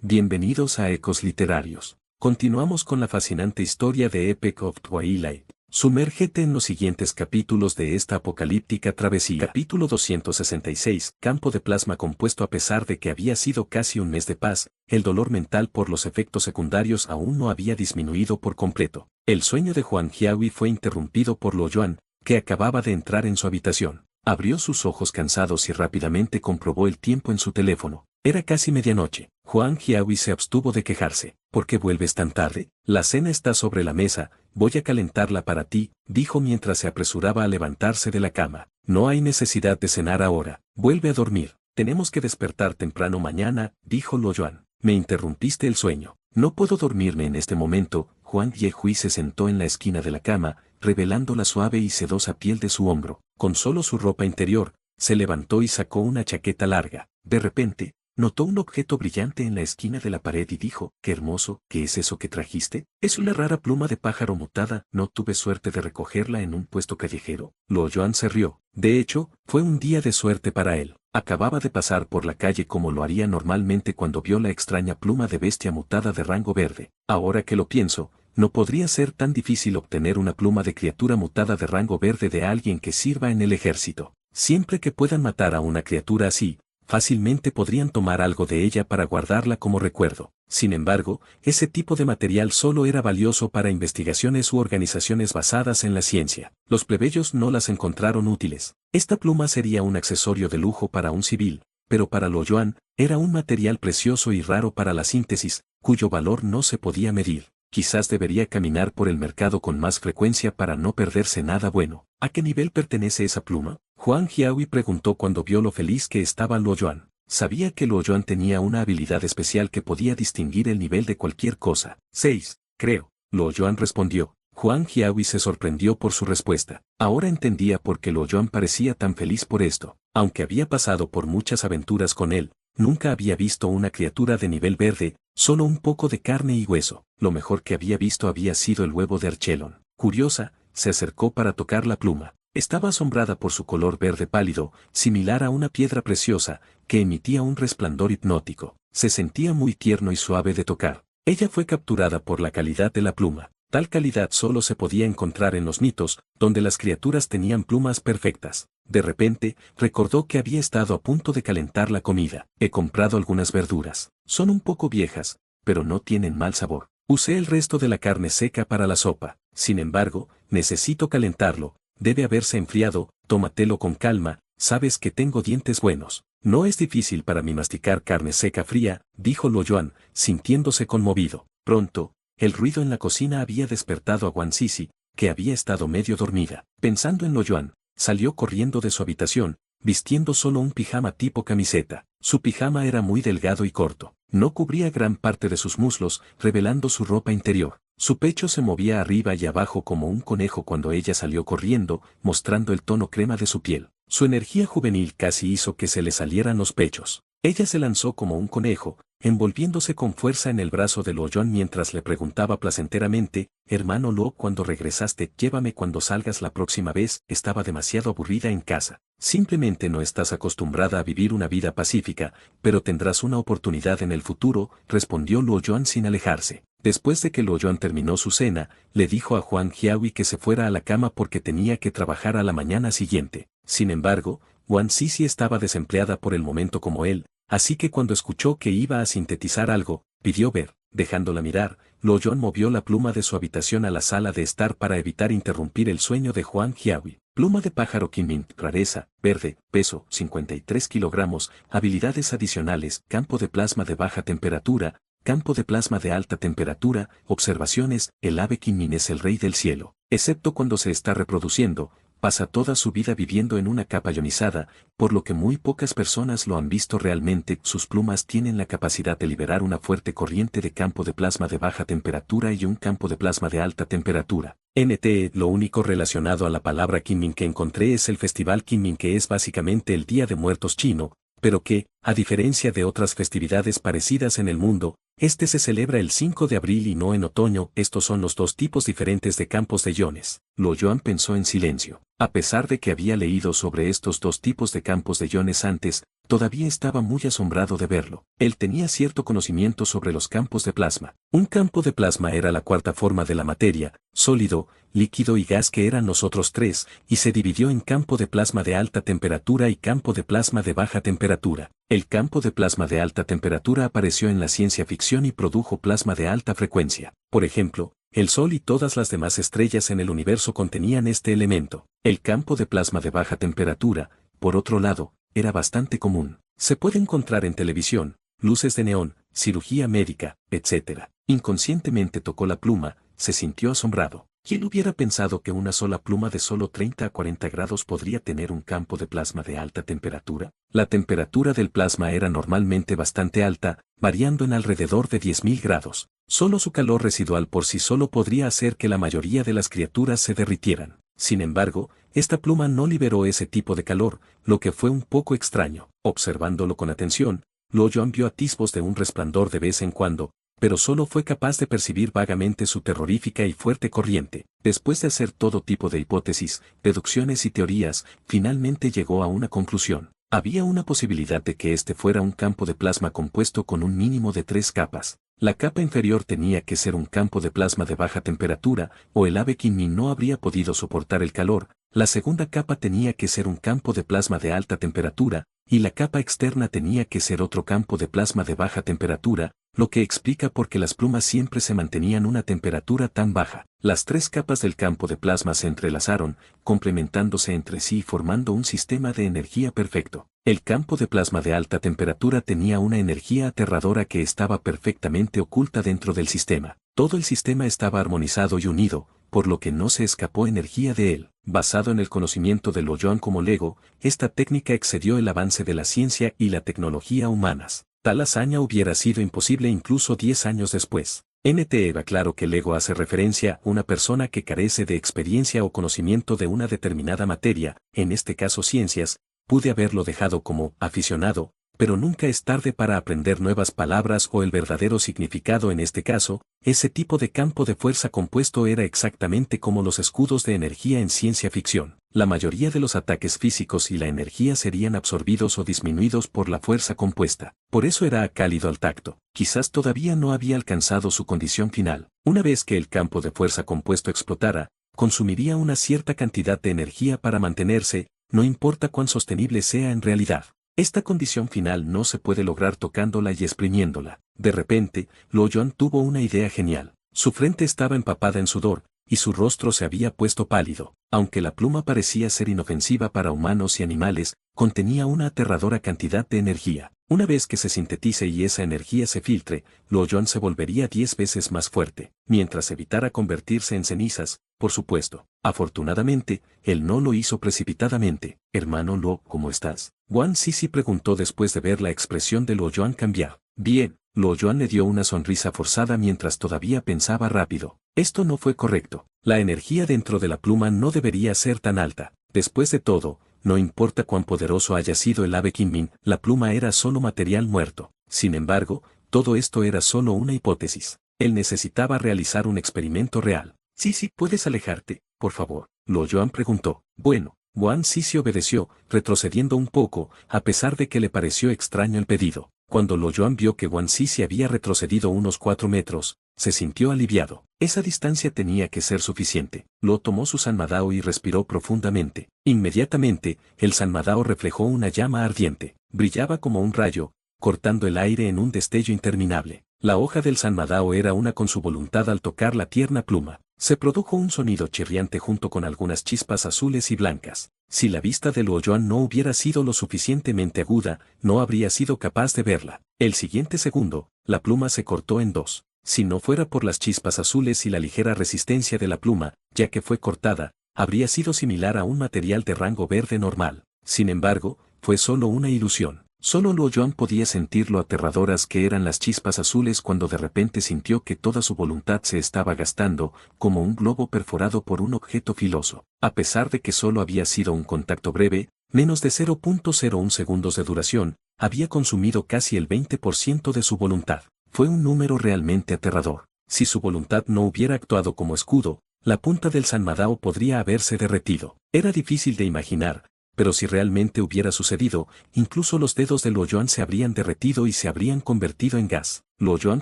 Bienvenidos a Ecos Literarios. Continuamos con la fascinante historia de Epic of Twilight. Sumérgete en los siguientes capítulos de esta apocalíptica travesía. Capítulo 266. Campo de plasma compuesto. A pesar de que había sido casi un mes de paz, el dolor mental por los efectos secundarios aún no había disminuido por completo. El sueño de Huang Jiahui fue interrumpido por Luo Yuan, que acababa de entrar en su habitación. Abrió sus ojos cansados y rápidamente comprobó el tiempo en su teléfono. Era casi medianoche. Huang Jiahui se abstuvo de quejarse. ¿Por qué vuelves tan tarde? La cena está sobre la mesa, voy a calentarla para ti, dijo mientras se apresuraba a levantarse de la cama. No hay necesidad de cenar ahora. Vuelve a dormir. Tenemos que despertar temprano mañana, dijo Luo Yuan. Me interrumpiste el sueño. No puedo dormirme en este momento. Huang Jiahui se sentó en la esquina de la cama, revelando la suave y sedosa piel de su hombro. Con solo su ropa interior, se levantó y sacó una chaqueta larga. De repente, notó un objeto brillante en la esquina de la pared y dijo, «¡Qué hermoso! ¿Qué es eso que trajiste?» «Es una rara pluma de pájaro mutada, no tuve suerte de recogerla en un puesto callejero». Luo Yuan se rió. De hecho, fue un día de suerte para él. Acababa de pasar por la calle como lo haría normalmente cuando vio la extraña pluma de bestia mutada de rango verde. Ahora que lo pienso, no podría ser tan difícil obtener una pluma de criatura mutada de rango verde de alguien que sirva en el ejército. Siempre que puedan matar a una criatura así, fácilmente podrían tomar algo de ella para guardarla como recuerdo. Sin embargo, ese tipo de material solo era valioso para investigaciones u organizaciones basadas en la ciencia. Los plebeyos no las encontraron útiles. Esta pluma sería un accesorio de lujo para un civil, pero para Luo Yuan, era un material precioso y raro para la síntesis, cuyo valor no se podía medir. Quizás debería caminar por el mercado con más frecuencia para no perderse nada bueno. ¿A qué nivel pertenece esa pluma? Huang Jiahui preguntó cuando vio lo feliz que estaba Luo Yuan. Sabía que Luo Yuan tenía una habilidad especial que podía distinguir el nivel de cualquier cosa. 6, creo. Luo Yuan respondió. Huang Jiahui se sorprendió por su respuesta. Ahora entendía por qué Luo Yuan parecía tan feliz por esto. Aunque había pasado por muchas aventuras con él, nunca había visto una criatura de nivel verde, solo un poco de carne y hueso. Lo mejor que había visto había sido el huevo de Archelon. Curiosa, se acercó para tocar la pluma. Estaba asombrada por su color verde pálido, similar a una piedra preciosa, que emitía un resplandor hipnótico. Se sentía muy tierno y suave de tocar. Ella fue capturada por la calidad de la pluma. Tal calidad solo se podía encontrar en los mitos, donde las criaturas tenían plumas perfectas. De repente, recordó que había estado a punto de calentar la comida. He comprado algunas verduras. Son un poco viejas, pero no tienen mal sabor. Usé el resto de la carne seca para la sopa. Sin embargo, necesito calentarlo. Debe haberse enfriado, tómatelo con calma, sabes que tengo dientes buenos. No es difícil para mí masticar carne seca fría, dijo Luo Yuan, sintiéndose conmovido. Pronto, el ruido en la cocina había despertado a Wan Sisi, que había estado medio dormida. Pensando en Luo Yuan, salió corriendo de su habitación, vistiendo solo un pijama tipo camiseta. Su pijama era muy delgado y corto. No cubría gran parte de sus muslos, revelando su ropa interior. Su pecho se movía arriba y abajo como un conejo cuando ella salió corriendo, mostrando el tono crema de su piel. Su energía juvenil casi hizo que se le salieran los pechos. Ella se lanzó como un conejo, envolviéndose con fuerza en el brazo de Luo Yuan mientras le preguntaba placenteramente, «Hermano Luo, cuando regresaste, llévame cuando salgas la próxima vez, estaba demasiado aburrida en casa». Simplemente no estás acostumbrada a vivir una vida pacífica, pero tendrás una oportunidad en el futuro, respondió Luo Yuan sin alejarse. Después de que Luo Yuan terminó su cena, le dijo a Huang Jiahui que se fuera a la cama porque tenía que trabajar a la mañana siguiente. Sin embargo, Wan Sisi estaba desempleada por el momento como él, así que cuando escuchó que iba a sintetizar algo, pidió ver. Dejándola mirar, Luo Yuan movió la pluma de su habitación a la sala de estar para evitar interrumpir el sueño de Huang Jiahui. Pluma de pájaro Kinmin, rareza, verde, peso, 53 kilogramos, habilidades adicionales, campo de plasma de baja temperatura, campo de plasma de alta temperatura, observaciones, el ave Kinmin es el rey del cielo, excepto cuando se está reproduciendo. Pasa toda su vida viviendo en una capa ionizada, por lo que muy pocas personas lo han visto realmente. Sus plumas tienen la capacidad de liberar una fuerte corriente de campo de plasma de baja temperatura y un campo de plasma de alta temperatura. NTE, lo único relacionado a la palabra Kinmin que encontré es el Festival Kinmin, que es básicamente el Día de Muertos chino, pero que, a diferencia de otras festividades parecidas en el mundo, este se celebra el 5 de abril y no en otoño. Estos son los dos tipos diferentes de campos de iones. Luo Yuan pensó en silencio. A pesar de que había leído sobre estos dos tipos de campos de iones antes, todavía estaba muy asombrado de verlo. Él tenía cierto conocimiento sobre los campos de plasma. Un campo de plasma era la cuarta forma de la materia, sólido, líquido y gas que eran los otros tres, y se dividió en campo de plasma de alta temperatura y campo de plasma de baja temperatura. El campo de plasma de alta temperatura apareció en la ciencia ficción y produjo plasma de alta frecuencia. Por ejemplo, el Sol y todas las demás estrellas en el universo contenían este elemento. El campo de plasma de baja temperatura, por otro lado, era bastante común. Se puede encontrar en televisión, luces de neón, cirugía médica, etc. Inconscientemente tocó la pluma, se sintió asombrado. ¿Quién hubiera pensado que una sola pluma de solo 30 a 40 grados podría tener un campo de plasma de alta temperatura? La temperatura del plasma era normalmente bastante alta, variando en alrededor de 10.000 grados. Solo su calor residual por sí solo podría hacer que la mayoría de las criaturas se derritieran. Sin embargo, esta pluma no liberó ese tipo de calor, lo que fue un poco extraño. Observándolo con atención, Luo Yuan vio atisbos de un resplandor de vez en cuando, pero solo fue capaz de percibir vagamente su terrorífica y fuerte corriente. Después de hacer todo tipo de hipótesis, deducciones y teorías, finalmente llegó a una conclusión. Había una posibilidad de que este fuera un campo de plasma compuesto con un mínimo de 3 capas. La capa inferior tenía que ser un campo de plasma de baja temperatura, o el ave Kinmin no habría podido soportar el calor. La segunda capa tenía que ser un campo de plasma de alta temperatura, y la capa externa tenía que ser otro campo de plasma de baja temperatura, lo que explica por qué las plumas siempre se mantenían a una temperatura tan baja. Las 3 capas del campo de plasma se entrelazaron, complementándose entre sí y formando un sistema de energía perfecto. El campo de plasma de alta temperatura tenía una energía aterradora que estaba perfectamente oculta dentro del sistema. Todo el sistema estaba armonizado y unido, por lo que no se escapó energía de él. Basado en el conocimiento de Luo Yuan como Lego, esta técnica excedió el avance de la ciencia y la tecnología humanas. Tal hazaña hubiera sido imposible incluso 10 años después. NT era claro que Lego hace referencia a una persona que carece de experiencia o conocimiento de una determinada materia, en este caso ciencias. Pude haberlo dejado como aficionado, pero nunca es tarde para aprender nuevas palabras o el verdadero significado en este caso. Ese tipo de campo de fuerza compuesto era exactamente como los escudos de energía en ciencia ficción. La mayoría de los ataques físicos y la energía serían absorbidos o disminuidos por la fuerza compuesta. Por eso era cálido al tacto. Quizás todavía no había alcanzado su condición final. Una vez que el campo de fuerza compuesto explotara, consumiría una cierta cantidad de energía para mantenerse, no importa cuán sostenible sea en realidad. Esta condición final no se puede lograr tocándola y exprimiéndola. De repente, Luo Yuan tuvo una idea genial. Su frente estaba empapada en sudor, y su rostro se había puesto pálido. Aunque la pluma parecía ser inofensiva para humanos y animales, contenía una aterradora cantidad de energía. Una vez que se sintetice y esa energía se filtre, Luo Yuan se volvería 10 veces más fuerte, mientras evitara convertirse en cenizas, por supuesto. Afortunadamente, él no lo hizo precipitadamente. Hermano Luo, ¿cómo estás? Wang Sisi preguntó después de ver la expresión de Luo Yuan cambiar. Bien, Luo Yuan le dio una sonrisa forzada mientras todavía pensaba rápido. Esto no fue correcto. La energía dentro de la pluma no debería ser tan alta. Después de todo, no importa cuán poderoso haya sido el ave Kinmin, la pluma era solo material muerto. Sin embargo, todo esto era solo una hipótesis. Él necesitaba realizar un experimento real. Sí, ¿puedes alejarte, por favor? Luo Yuan preguntó. Bueno, Wang Sisi obedeció, retrocediendo un poco, a pesar de que le pareció extraño el pedido. Cuando Luo Yuan vio que Wang Sisi había retrocedido unos 4 metros, se sintió aliviado. Esa distancia tenía que ser suficiente. Luo tomó su Sanmadao y respiró profundamente. Inmediatamente, el Sanmadao reflejó una llama ardiente. Brillaba como un rayo, cortando el aire en un destello interminable. La hoja del Sanmadao era una con su voluntad al tocar la tierna pluma. Se produjo un sonido chirriante junto con algunas chispas azules y blancas. Si la vista de Luo Yuan no hubiera sido lo suficientemente aguda, no habría sido capaz de verla. El siguiente segundo, la pluma se cortó en 2. Si no fuera por las chispas azules y la ligera resistencia de la pluma, ya que fue cortada, habría sido similar a un material de rango verde normal. Sin embargo, fue solo una ilusión. Solo Luo Yuan podía sentir lo aterradoras que eran las chispas azules cuando de repente sintió que toda su voluntad se estaba gastando, como un globo perforado por un objeto filoso. A pesar de que solo había sido un contacto breve, menos de 0.01 segundos de duración, había consumido casi el 20% de su voluntad. Fue un número realmente aterrador. Si su voluntad no hubiera actuado como escudo, la punta del Sanmadao podría haberse derretido. Era difícil de imaginar, pero si realmente hubiera sucedido, incluso los dedos de Luo Yuan se habrían derretido y se habrían convertido en gas. Luo Yuan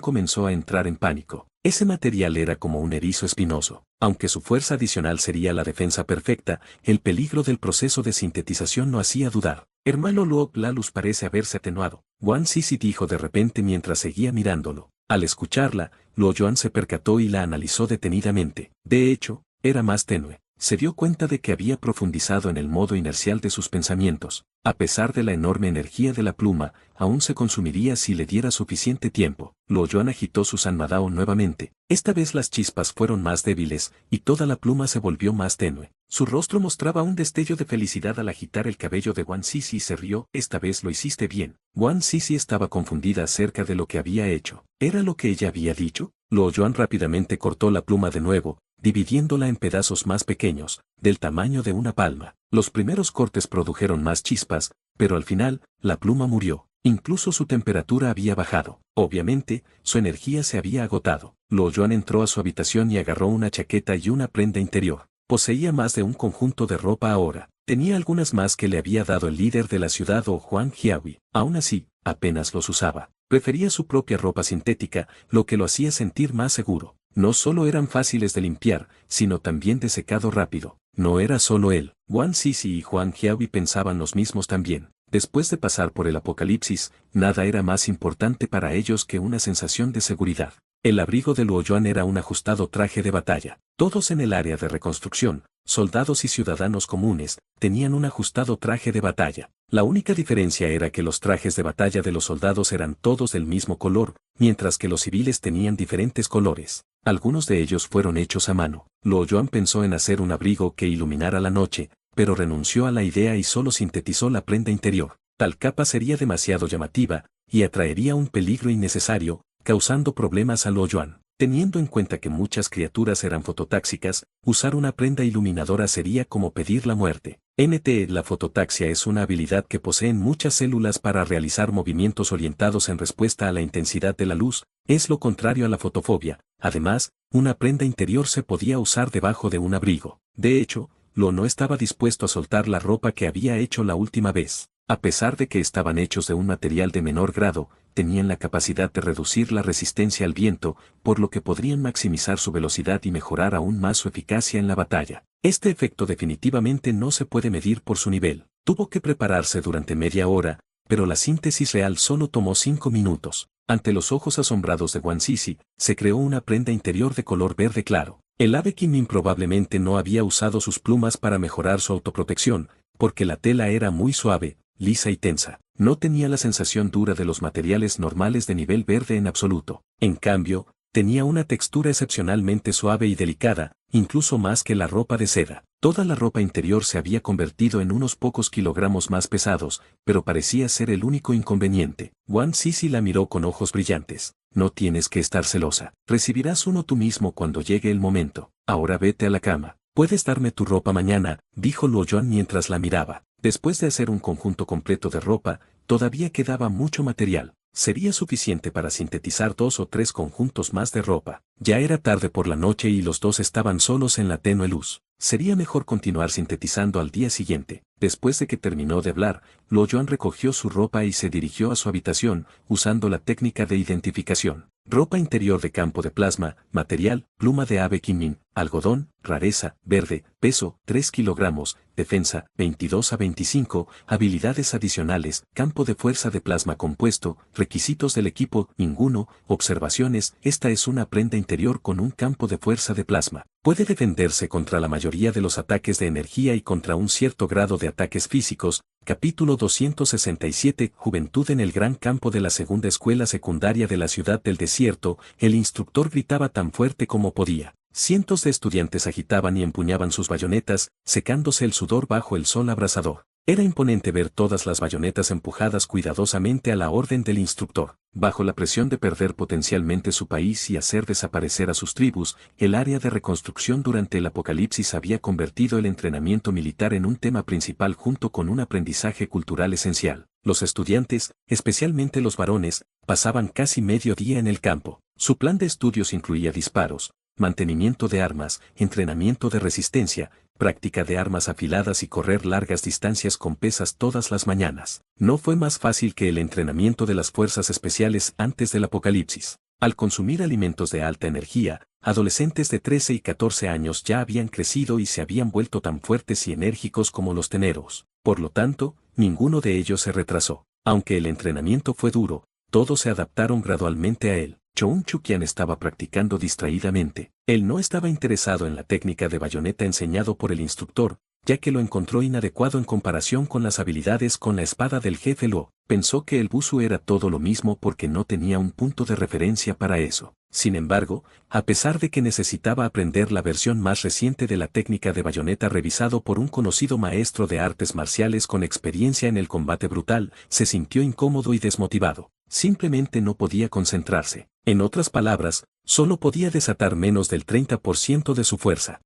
comenzó a entrar en pánico. Ese material era como un erizo espinoso. Aunque su fuerza adicional sería la defensa perfecta, el peligro del proceso de sintetización no hacía dudar. Hermano Luo, la luz parece haberse atenuado. Wang Sisi dijo de repente mientras seguía mirándolo. Al escucharla, Luo Yuan se percató y la analizó detenidamente. De hecho, era más tenue. Se dio cuenta de que había profundizado en el modo inercial de sus pensamientos. A pesar de la enorme energía de la pluma, aún se consumiría si le diera suficiente tiempo. Luo Yuan agitó su Sanmadao nuevamente. Esta vez las chispas fueron más débiles, y toda la pluma se volvió más tenue. Su rostro mostraba un destello de felicidad al agitar el cabello de Wang Sisi y se rió. Esta vez lo hiciste bien. Wang Sisi estaba confundida acerca de lo que había hecho. ¿Era lo que ella había dicho? Luo Yuan rápidamente cortó la pluma de nuevo, dividiéndola en pedazos más pequeños, del tamaño de una palma. Los primeros cortes produjeron más chispas, pero al final, la pluma murió. Incluso su temperatura había bajado. Obviamente, su energía se había agotado. Luo Yuan entró a su habitación y agarró una chaqueta y una prenda interior. Poseía más de un conjunto de ropa ahora. Tenía algunas más que le había dado el líder de la ciudad o Huang Jiahui. Aún así, apenas los usaba. Prefería su propia ropa sintética, lo que lo hacía sentir más seguro. No solo eran fáciles de limpiar, sino también de secado rápido. No era solo él. Wang Sisi y Huang Jiahui pensaban los mismos también. Después de pasar por el apocalipsis, nada era más importante para ellos que una sensación de seguridad. El abrigo de Luo Yuan era un ajustado traje de batalla. Todos en el área de reconstrucción, soldados y ciudadanos comunes, tenían un ajustado traje de batalla. La única diferencia era que los trajes de batalla de los soldados eran todos del mismo color, mientras que los civiles tenían diferentes colores. Algunos de ellos fueron hechos a mano. Luo Yuan pensó en hacer un abrigo que iluminara la noche, pero renunció a la idea y solo sintetizó la prenda interior. Tal capa sería demasiado llamativa, y atraería un peligro innecesario, causando problemas a Luo Yuan. Teniendo en cuenta que muchas criaturas eran fototáxicas, usar una prenda iluminadora sería como pedir la muerte. La fototaxia es una habilidad que poseen muchas células para realizar movimientos orientados en respuesta a la intensidad de la luz, es lo contrario a la fotofobia. Además, una prenda interior se podía usar debajo de un abrigo. De hecho, Luo no estaba dispuesto a soltar la ropa que había hecho la última vez. A pesar de que estaban hechos de un material de menor grado, tenían la capacidad de reducir la resistencia al viento, por lo que podrían maximizar su velocidad y mejorar aún más su eficacia en la batalla. Este efecto definitivamente no se puede medir por su nivel. Tuvo que prepararse durante media hora, pero la síntesis real solo tomó 5 minutos. Ante los ojos asombrados de Wang Sisi, se creó una prenda interior de color verde claro. El ave Kinmin probablemente no había usado sus plumas para mejorar su autoprotección, porque la tela era muy suave, lisa y tensa. No tenía la sensación dura de los materiales normales de nivel verde en absoluto. En cambio, tenía una textura excepcionalmente suave y delicada, incluso más que la ropa de seda. Toda la ropa interior se había convertido en unos pocos kilogramos más pesados, pero parecía ser el único inconveniente. Wang Sisi la miró con ojos brillantes. No tienes que estar celosa. Recibirás uno tú mismo cuando llegue el momento. Ahora vete a la cama. Puedes darme tu ropa mañana, dijo Luo Yuan mientras la miraba. Después de hacer un conjunto completo de ropa, todavía quedaba mucho material. Sería suficiente para sintetizar 2 o 3 conjuntos más de ropa. Ya era tarde por la noche y los dos estaban solos en la tenue luz. Sería mejor continuar sintetizando al día siguiente. Después de que terminó de hablar, Luo Yuan recogió su ropa y se dirigió a su habitación, usando la técnica de identificación. Ropa interior de campo de plasma, material, pluma de ave Kinmin, algodón, rareza, verde, peso, 3 kilogramos, defensa, 22 a 25, habilidades adicionales, campo de fuerza de plasma compuesto, requisitos del equipo, ninguno, observaciones, esta es una prenda interior con un campo de fuerza de plasma. Puede defenderse contra la mayoría de los ataques de energía y contra un cierto grado de ataques físicos. Capítulo 267. Juventud en el gran campo de la segunda escuela secundaria de la ciudad del desierto. El instructor gritaba tan fuerte como podía. Cientos de estudiantes agitaban y empuñaban sus bayonetas, secándose el sudor bajo el sol abrasador. Era imponente ver todas las bayonetas empujadas cuidadosamente a la orden del instructor. Bajo la presión de perder potencialmente su país y hacer desaparecer a sus tribus, el área de reconstrucción durante el apocalipsis había convertido el entrenamiento militar en un tema principal junto con un aprendizaje cultural esencial. Los estudiantes, especialmente los varones, pasaban casi medio día en el campo. Su plan de estudios incluía disparos, mantenimiento de armas, entrenamiento de resistencia, práctica de armas afiladas y correr largas distancias con pesas todas las mañanas. No fue más fácil que el entrenamiento de las fuerzas especiales antes del apocalipsis. Al consumir alimentos de alta energía, adolescentes de 13 y 14 años ya habían crecido y se habían vuelto tan fuertes y enérgicos como los teneros. Por lo tanto, ninguno de ellos se retrasó. Aunque el entrenamiento fue duro, todos se adaptaron gradualmente a él. Choun Chukian estaba practicando distraídamente. Él no estaba interesado en la técnica de bayoneta enseñado por el instructor, ya que lo encontró inadecuado en comparación con las habilidades con la espada del jefe Luo. Pensó que el Busu era todo lo mismo porque no tenía un punto de referencia para eso. Sin embargo, a pesar de que necesitaba aprender la versión más reciente de la técnica de bayoneta revisado por un conocido maestro de artes marciales con experiencia en el combate brutal, se sintió incómodo y desmotivado. Simplemente no podía concentrarse. En otras palabras, solo podía desatar menos del 30% de su fuerza.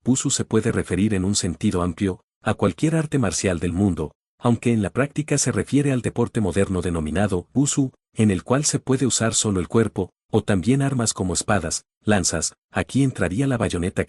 Busu se puede referir en un sentido amplio a cualquier arte marcial del mundo, aunque en la práctica se refiere al deporte moderno denominado Busu, en el cual se puede usar solo el cuerpo, o también armas como espadas, lanzas, aquí entraría la bayoneta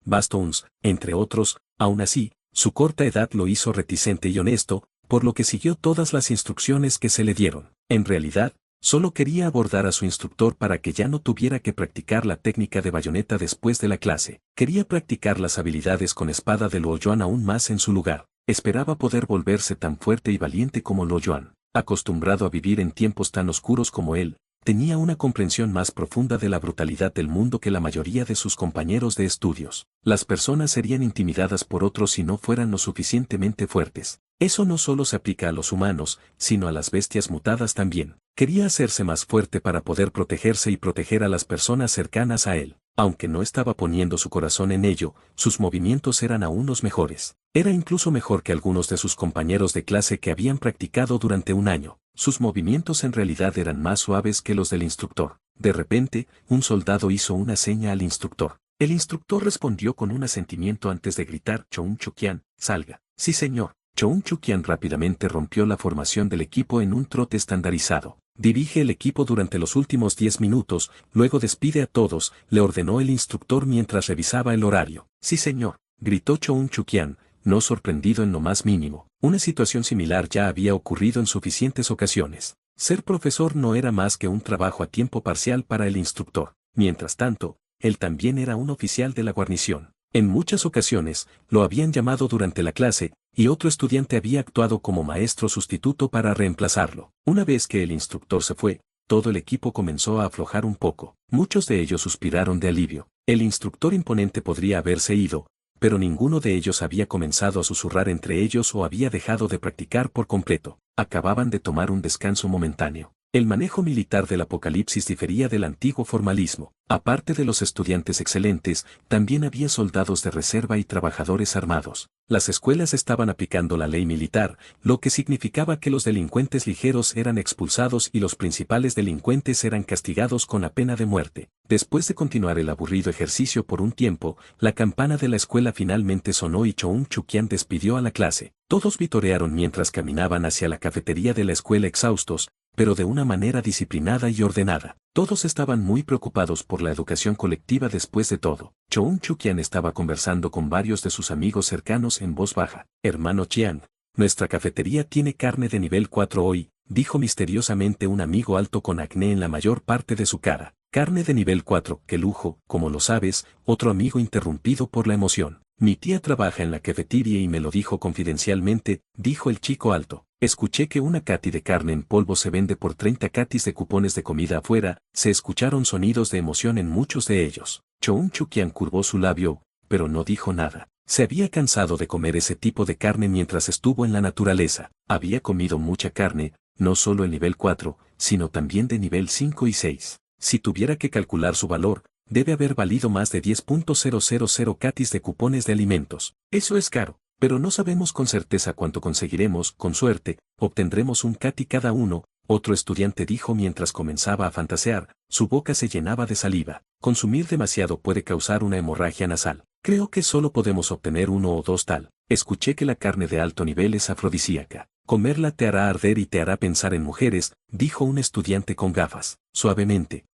bastones, entre otros. Aún así, su corta edad lo hizo reticente y honesto, por lo que siguió todas las instrucciones que se le dieron. En realidad, solo quería abordar a su instructor para que ya no tuviera que practicar la técnica de bayoneta después de la clase. Quería practicar las habilidades con espada de Luo Yuan aún más en su lugar. Esperaba poder volverse tan fuerte y valiente como Luo Yuan. Acostumbrado a vivir en tiempos tan oscuros como él, tenía una comprensión más profunda de la brutalidad del mundo que la mayoría de sus compañeros de estudios. Las personas serían intimidadas por otros si no fueran lo suficientemente fuertes. Eso no solo se aplica a los humanos, sino a las bestias mutadas también. Quería hacerse más fuerte para poder protegerse y proteger a las personas cercanas a él. Aunque no estaba poniendo su corazón en ello, sus movimientos eran aún los mejores. Era incluso mejor que algunos de sus compañeros de clase que habían practicado durante un año. Sus movimientos en realidad eran más suaves que los del instructor. De repente, un soldado hizo una seña al instructor. El instructor respondió con un asentimiento antes de gritar: Choun Chukian, salga. Sí, señor. Choun Chukian rápidamente rompió la formación del equipo en un trote estandarizado. Dirige el equipo durante los últimos 10 minutos, luego despide a todos, le ordenó el instructor mientras revisaba el horario. Sí, señor, gritó Choun Chukian, no sorprendido en lo más mínimo. Una situación similar ya había ocurrido en suficientes ocasiones. Ser profesor no era más que un trabajo a tiempo parcial para el instructor. Mientras tanto, él también era un oficial de la guarnición. En muchas ocasiones, lo habían llamado durante la clase, y otro estudiante había actuado como maestro sustituto para reemplazarlo. Una vez que el instructor se fue, todo el equipo comenzó a aflojar un poco. Muchos de ellos suspiraron de alivio. El instructor imponente podría haberse ido, pero ninguno de ellos había comenzado a susurrar entre ellos o había dejado de practicar por completo. Acababan de tomar un descanso momentáneo. El manejo militar del apocalipsis difería del antiguo formalismo. Aparte de los estudiantes excelentes, también había soldados de reserva y trabajadores armados. Las escuelas estaban aplicando la ley militar, lo que significaba que los delincuentes ligeros eran expulsados y los principales delincuentes eran castigados con la pena de muerte. Después de continuar el aburrido ejercicio por un tiempo, la campana de la escuela finalmente sonó y Choun Chukian despidió a la clase. Todos vitorearon mientras caminaban hacia la cafetería de la escuela exhaustos, pero de una manera disciplinada y ordenada. Todos estaban muy preocupados por la educación colectiva después de todo. Choun Chukian estaba conversando con varios de sus amigos cercanos en voz baja. Hermano Chiang, nuestra cafetería tiene carne de nivel 4 hoy, dijo misteriosamente un amigo alto con acné en la mayor parte de su cara. Carne de nivel 4, qué lujo, como lo sabes, otro amigo interrumpido por la emoción. Mi tía trabaja en la cafetería y me lo dijo confidencialmente, dijo el chico alto. Escuché que una cati de carne en polvo se vende por 30 catis de cupones de comida afuera. Se escucharon sonidos de emoción en muchos de ellos. Choun Chukian curvó su labio, pero no dijo nada. Se había cansado de comer ese tipo de carne mientras estuvo en la naturaleza. Había comido mucha carne, no solo el nivel 4, sino también de nivel 5 y 6. Si tuviera que calcular su valor, debe haber valido más de 10.000 catis de cupones de alimentos. Eso es caro, pero no sabemos con certeza cuánto conseguiremos. Con suerte, obtendremos un cati cada uno, otro estudiante dijo mientras comenzaba a fantasear. Su boca se llenaba de saliva. Consumir demasiado puede causar una hemorragia nasal. Creo que solo podemos obtener uno o dos tal. Escuché que la carne de alto nivel es afrodisíaca. Comerla te hará arder y te hará pensar en mujeres, dijo un estudiante con gafas, suavemente.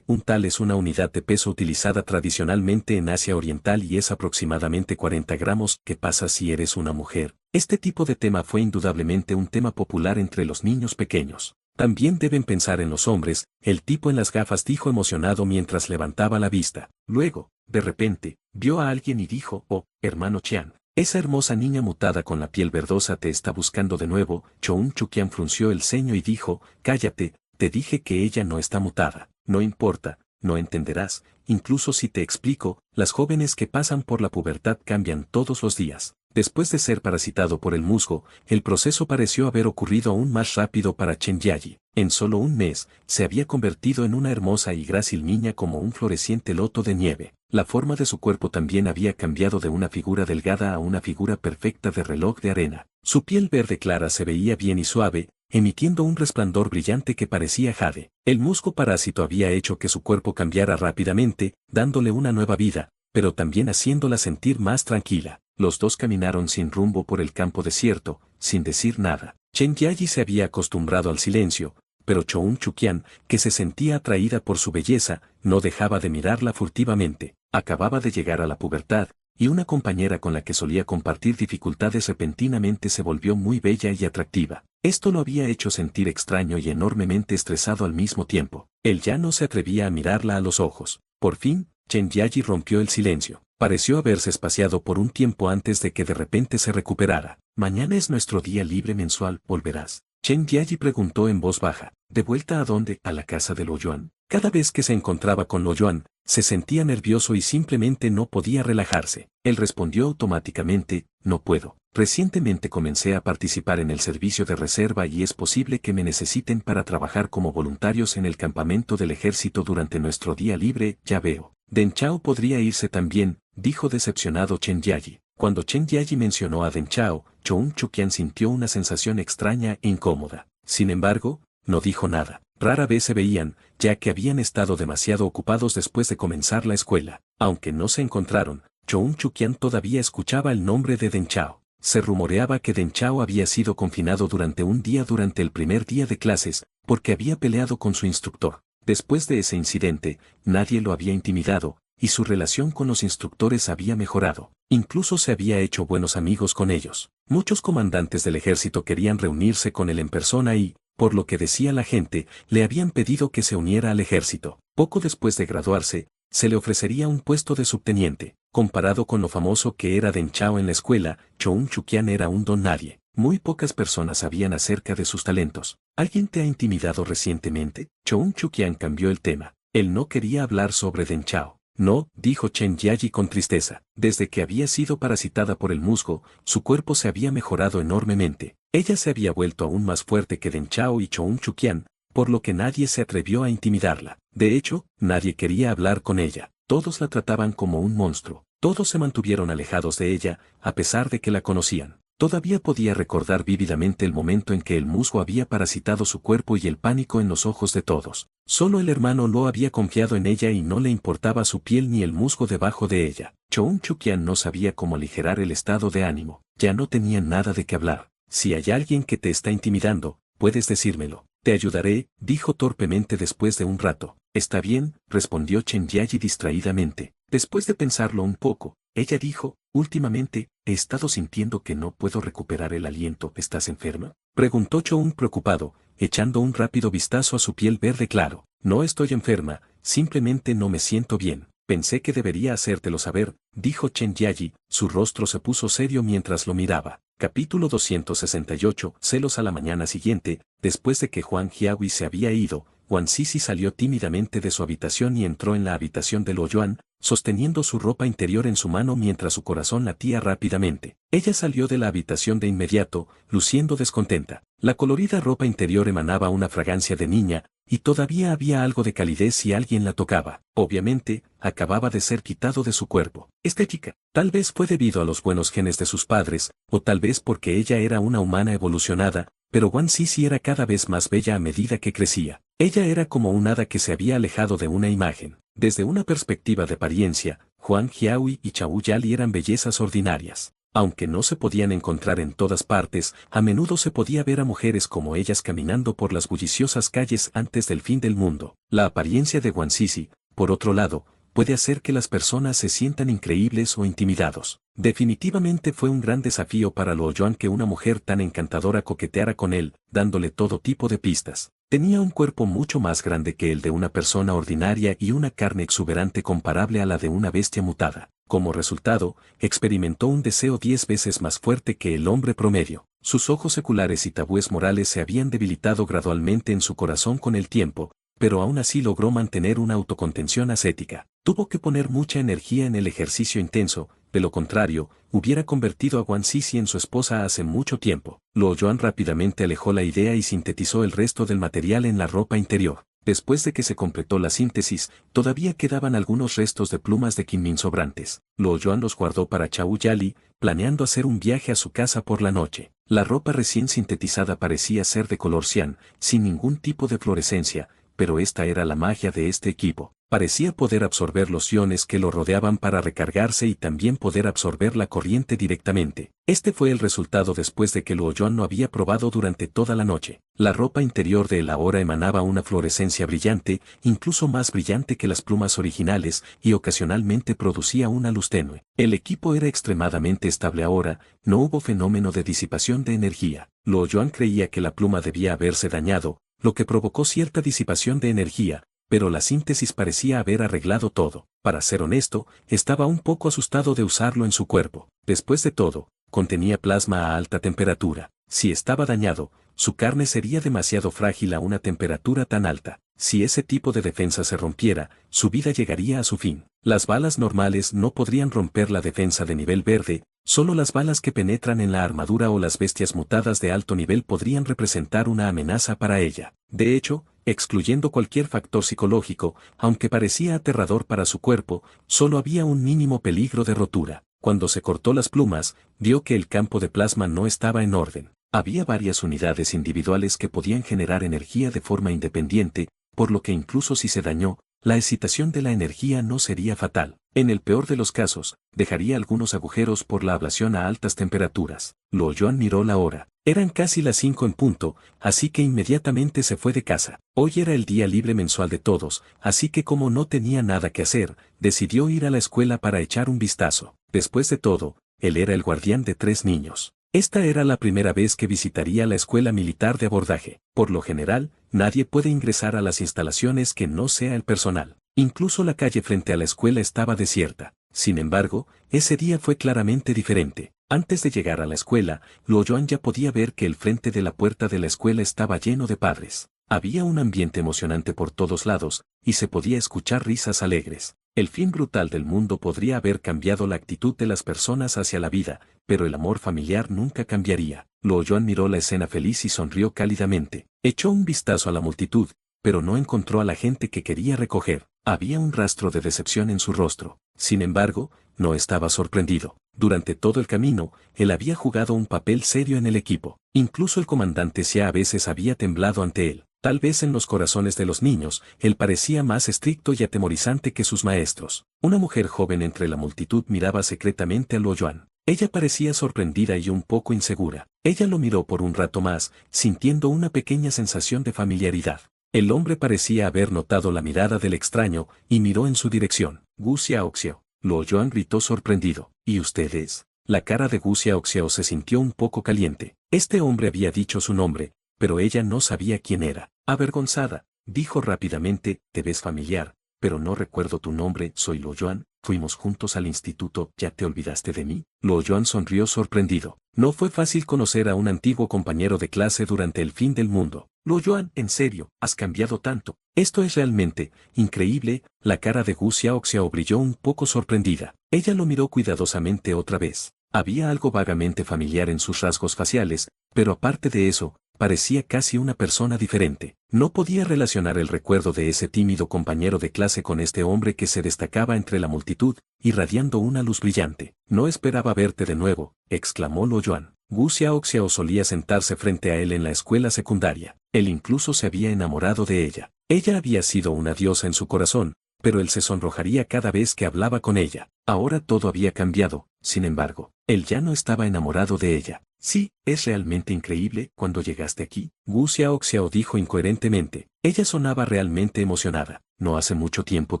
Un tal es una unidad de peso utilizada tradicionalmente en Asia Oriental y es aproximadamente 40 gramos. ¿Qué pasa si eres una mujer? Este tipo de tema fue indudablemente un tema popular entre los niños pequeños. También deben pensar en los hombres, el tipo en las gafas dijo emocionado mientras levantaba la vista. Luego, de repente, vio a alguien y dijo, oh, hermano Chian. Esa hermosa niña mutada con la piel verdosa te está buscando de nuevo. Choun Chukian frunció el ceño y dijo, cállate, te dije que ella no está mutada. No importa, no entenderás, incluso si te explico, las jóvenes que pasan por la pubertad cambian todos los días. Después de ser parasitado por el musgo, el proceso pareció haber ocurrido aún más rápido para Chen Yayi. En solo un mes, se había convertido en una hermosa y grácil niña como un floreciente loto de nieve. La forma de su cuerpo también había cambiado de una figura delgada a una figura perfecta de reloj de arena. Su piel verde clara se veía bien y suave, emitiendo un resplandor brillante que parecía jade. El musgo parásito había hecho que su cuerpo cambiara rápidamente, dándole una nueva vida, pero también haciéndola sentir más tranquila. Los dos caminaron sin rumbo por el campo desierto, sin decir nada. Chen Yayi se había acostumbrado al silencio, pero Choun Chukian, que se sentía atraída por su belleza, no dejaba de mirarla furtivamente. Acababa de llegar a la pubertad, y una compañera con la que solía compartir dificultades repentinamente se volvió muy bella y atractiva. Esto lo había hecho sentir extraño y enormemente estresado al mismo tiempo. Él ya no se atrevía a mirarla a los ojos. Por fin, Chen Yayi rompió el silencio. Pareció haberse espaciado por un tiempo antes de que de repente se recuperara. Mañana es nuestro día libre mensual, ¿volverás? Chen Yayi preguntó en voz baja. ¿De vuelta a dónde? A la casa de Lo Yuan. Cada vez que se encontraba con Lo Yuan, se sentía nervioso y simplemente no podía relajarse. Él respondió automáticamente, no puedo. Recientemente comencé a participar en el servicio de reserva y es posible que me necesiten para trabajar como voluntarios en el campamento del ejército durante nuestro día libre, ya veo. Deng Chao podría irse también, dijo decepcionado Chen Yayi. Cuando Chen Yayi mencionó a Deng Chao, Choun Chukian sintió una sensación extraña e incómoda. Sin embargo, no dijo nada. Rara vez se veían, ya que habían estado demasiado ocupados después de comenzar la escuela. Aunque no se encontraron, Choun Chukian todavía escuchaba el nombre de Deng Chao. Se rumoreaba que Deng Chao había sido confinado durante un día durante el primer día de clases, porque había peleado con su instructor. Después de ese incidente, nadie lo había intimidado, y su relación con los instructores había mejorado. Incluso se había hecho buenos amigos con ellos. Muchos comandantes del ejército querían reunirse con él en persona y, por lo que decía la gente, le habían pedido que se uniera al ejército. Poco después de graduarse, se le ofrecería un puesto de subteniente. Comparado con lo famoso que era Deng Chao en la escuela, Choun Chukian era un don nadie. Muy pocas personas sabían acerca de sus talentos. ¿Alguien te ha intimidado recientemente? Choun Chukian cambió el tema. Él no quería hablar sobre Deng Chao. No, dijo Chen Yayi con tristeza. Desde que había sido parasitada por el musgo, su cuerpo se había mejorado enormemente. Ella se había vuelto aún más fuerte que Deng Chao y Choun Chukian, por lo que nadie se atrevió a intimidarla. De hecho, nadie quería hablar con ella. Todos la trataban como un monstruo. Todos se mantuvieron alejados de ella, a pesar de que la conocían. Todavía podía recordar vívidamente el momento en que el musgo había parasitado su cuerpo y el pánico en los ojos de todos. Solo el hermano Lo había confiado en ella y no le importaba su piel ni el musgo debajo de ella. Choun Chukian no sabía cómo aligerar el estado de ánimo. Ya no tenía nada de qué hablar. Si hay alguien que te está intimidando, puedes decírmelo. Te ayudaré, dijo torpemente después de un rato. Está bien, respondió Chen Yayi distraídamente. Después de pensarlo un poco, ella dijo, últimamente, he estado sintiendo que no puedo recuperar el aliento. ¿Estás enferma? Preguntó Choun preocupado, echando un rápido vistazo a su piel verde claro. No estoy enferma, simplemente no me siento bien. Pensé que debería hacértelo saber, dijo Chen Yayi, su rostro se puso serio mientras lo miraba. Capítulo 268, celos. A la mañana siguiente, después de que Huang Jiahui se había ido, Wang Sisi salió tímidamente de su habitación y entró en la habitación de Lo Yuan, sosteniendo su ropa interior en su mano mientras su corazón latía rápidamente. Ella salió de la habitación de inmediato, luciendo descontenta. La colorida ropa interior emanaba una fragancia de niña, y todavía había algo de calidez si alguien la tocaba. Obviamente, acababa de ser quitado de su cuerpo. Esta chica, tal vez fue debido a los buenos genes de sus padres, o tal vez porque ella era una humana evolucionada, pero Wang Sisi era cada vez más bella a medida que crecía. Ella era como un hada que se había alejado de una imagen. Desde una perspectiva de apariencia, Huang Jiahui y Chao Yali eran bellezas ordinarias. Aunque no se podían encontrar en todas partes, a menudo se podía ver a mujeres como ellas caminando por las bulliciosas calles antes del fin del mundo. La apariencia de Guan Sisi, por otro lado, puede hacer que las personas se sientan increíbles o intimidados. Definitivamente fue un gran desafío para Luo Yuan que una mujer tan encantadora coqueteara con él, dándole todo tipo de pistas. Tenía un cuerpo mucho más grande que el de una persona ordinaria y una carne exuberante comparable a la de una bestia mutada. Como resultado, experimentó un deseo 10 veces más fuerte que el hombre promedio. Sus ojos seculares y tabúes morales se habían debilitado gradualmente en su corazón con el tiempo, pero aún así logró mantener una autocontención ascética. Tuvo que poner mucha energía en el ejercicio intenso, de lo contrario, hubiera convertido a Guan Sisi en su esposa hace mucho tiempo. Luo Yuan rápidamente alejó la idea y sintetizó el resto del material en la ropa interior. Después de que se completó la síntesis, todavía quedaban algunos restos de plumas de Qinmin sobrantes. Luo Yuan los guardó para Chao Yali, planeando hacer un viaje a su casa por la noche. La ropa recién sintetizada parecía ser de color cian, sin ningún tipo de fluorescencia, pero esta era la magia de este equipo. Parecía poder absorber los iones que lo rodeaban para recargarse y también poder absorber la corriente directamente. Este fue el resultado después de que Luo Yuan no había probado durante toda la noche. La ropa interior de él ahora emanaba una fluorescencia brillante, incluso más brillante que las plumas originales, y ocasionalmente producía una luz tenue. El equipo era extremadamente estable ahora, no hubo fenómeno de disipación de energía. Luo Yuan creía que la pluma debía haberse dañado, lo que provocó cierta disipación de energía, pero la síntesis parecía haber arreglado todo. Para ser honesto, estaba un poco asustado de usarlo en su cuerpo. Después de todo, contenía plasma a alta temperatura. Si estaba dañado, su carne sería demasiado frágil a una temperatura tan alta. Si ese tipo de defensa se rompiera, su vida llegaría a su fin. Las balas normales no podrían romper la defensa de nivel verde, solo las balas que penetran en la armadura o las bestias mutadas de alto nivel podrían representar una amenaza para ella. De hecho, excluyendo cualquier factor psicológico, aunque parecía aterrador para su cuerpo, solo había un mínimo peligro de rotura. Cuando se cortó las plumas, vio que el campo de plasma no estaba en orden. Había varias unidades individuales que podían generar energía de forma independiente, por lo que incluso si se dañó, la excitación de la energía no sería fatal. En el peor de los casos, dejaría algunos agujeros por la ablación a altas temperaturas. Luo Yuan miró la hora. Eran casi las 5 en punto, así que inmediatamente se fue de casa. Hoy era el día libre mensual de todos, así que como no tenía nada que hacer, decidió ir a la escuela para echar un vistazo. Después de todo, él era el guardián de 3 niños. Esta era la primera vez que visitaría la escuela militar de abordaje. Por lo general, nadie puede ingresar a las instalaciones que no sea el personal. Incluso la calle frente a la escuela estaba desierta. Sin embargo, ese día fue claramente diferente. Antes de llegar a la escuela, Luo Yuan ya podía ver que el frente de la puerta de la escuela estaba lleno de padres. Había un ambiente emocionante por todos lados, y se podía escuchar risas alegres. El fin brutal del mundo podría haber cambiado la actitud de las personas hacia la vida, pero el amor familiar nunca cambiaría. Luo Yuan miró la escena feliz y sonrió cálidamente. Echó un vistazo a la multitud, pero no encontró a la gente que quería recoger. Había un rastro de decepción en su rostro. Sin embargo, no estaba sorprendido. Durante todo el camino, él había jugado un papel serio en el equipo. Incluso el comandante Xia a veces había temblado ante él. Tal vez en los corazones de los niños, él parecía más estricto y atemorizante que sus maestros. Una mujer joven entre la multitud miraba secretamente a Luo Yuan. Ella parecía sorprendida y un poco insegura. Ella lo miró por un rato más, sintiendo una pequeña sensación de familiaridad. El hombre parecía haber notado la mirada del extraño, y miró en su dirección. Gu Xiaoxiao. Luo Yuan gritó sorprendido. ¿Y ustedes? La cara de Gu Xiaoxiao se sintió un poco caliente. Este hombre había dicho su nombre, pero ella no sabía quién era. Avergonzada, dijo rápidamente, te ves familiar, pero no recuerdo tu nombre. Soy Luo Yuan, fuimos juntos al instituto. ¿Ya te olvidaste de mí? Luo Yuan sonrió sorprendido. No fue fácil conocer a un antiguo compañero de clase durante el fin del mundo. Luo Yuan, en serio, has cambiado tanto. Esto es realmente increíble. La cara de Gu Xiaoxiao brilló un poco sorprendida. Ella lo miró cuidadosamente otra vez. Había algo vagamente familiar en sus rasgos faciales, pero aparte de eso, parecía casi una persona diferente. No podía relacionar el recuerdo de ese tímido compañero de clase con este hombre que se destacaba entre la multitud, irradiando una luz brillante. No esperaba verte de nuevo, exclamó Luo Yuan. Gu Xiaoxiao solía sentarse frente a él en la escuela secundaria. Él incluso se había enamorado de ella. Ella había sido una diosa en su corazón, pero él se sonrojaría cada vez que hablaba con ella. Ahora todo había cambiado. Sin embargo, él ya no estaba enamorado de ella. Sí, es realmente increíble. Cuando llegaste aquí, Gu Xiaoxiao dijo incoherentemente. Ella sonaba realmente emocionada. No hace mucho tiempo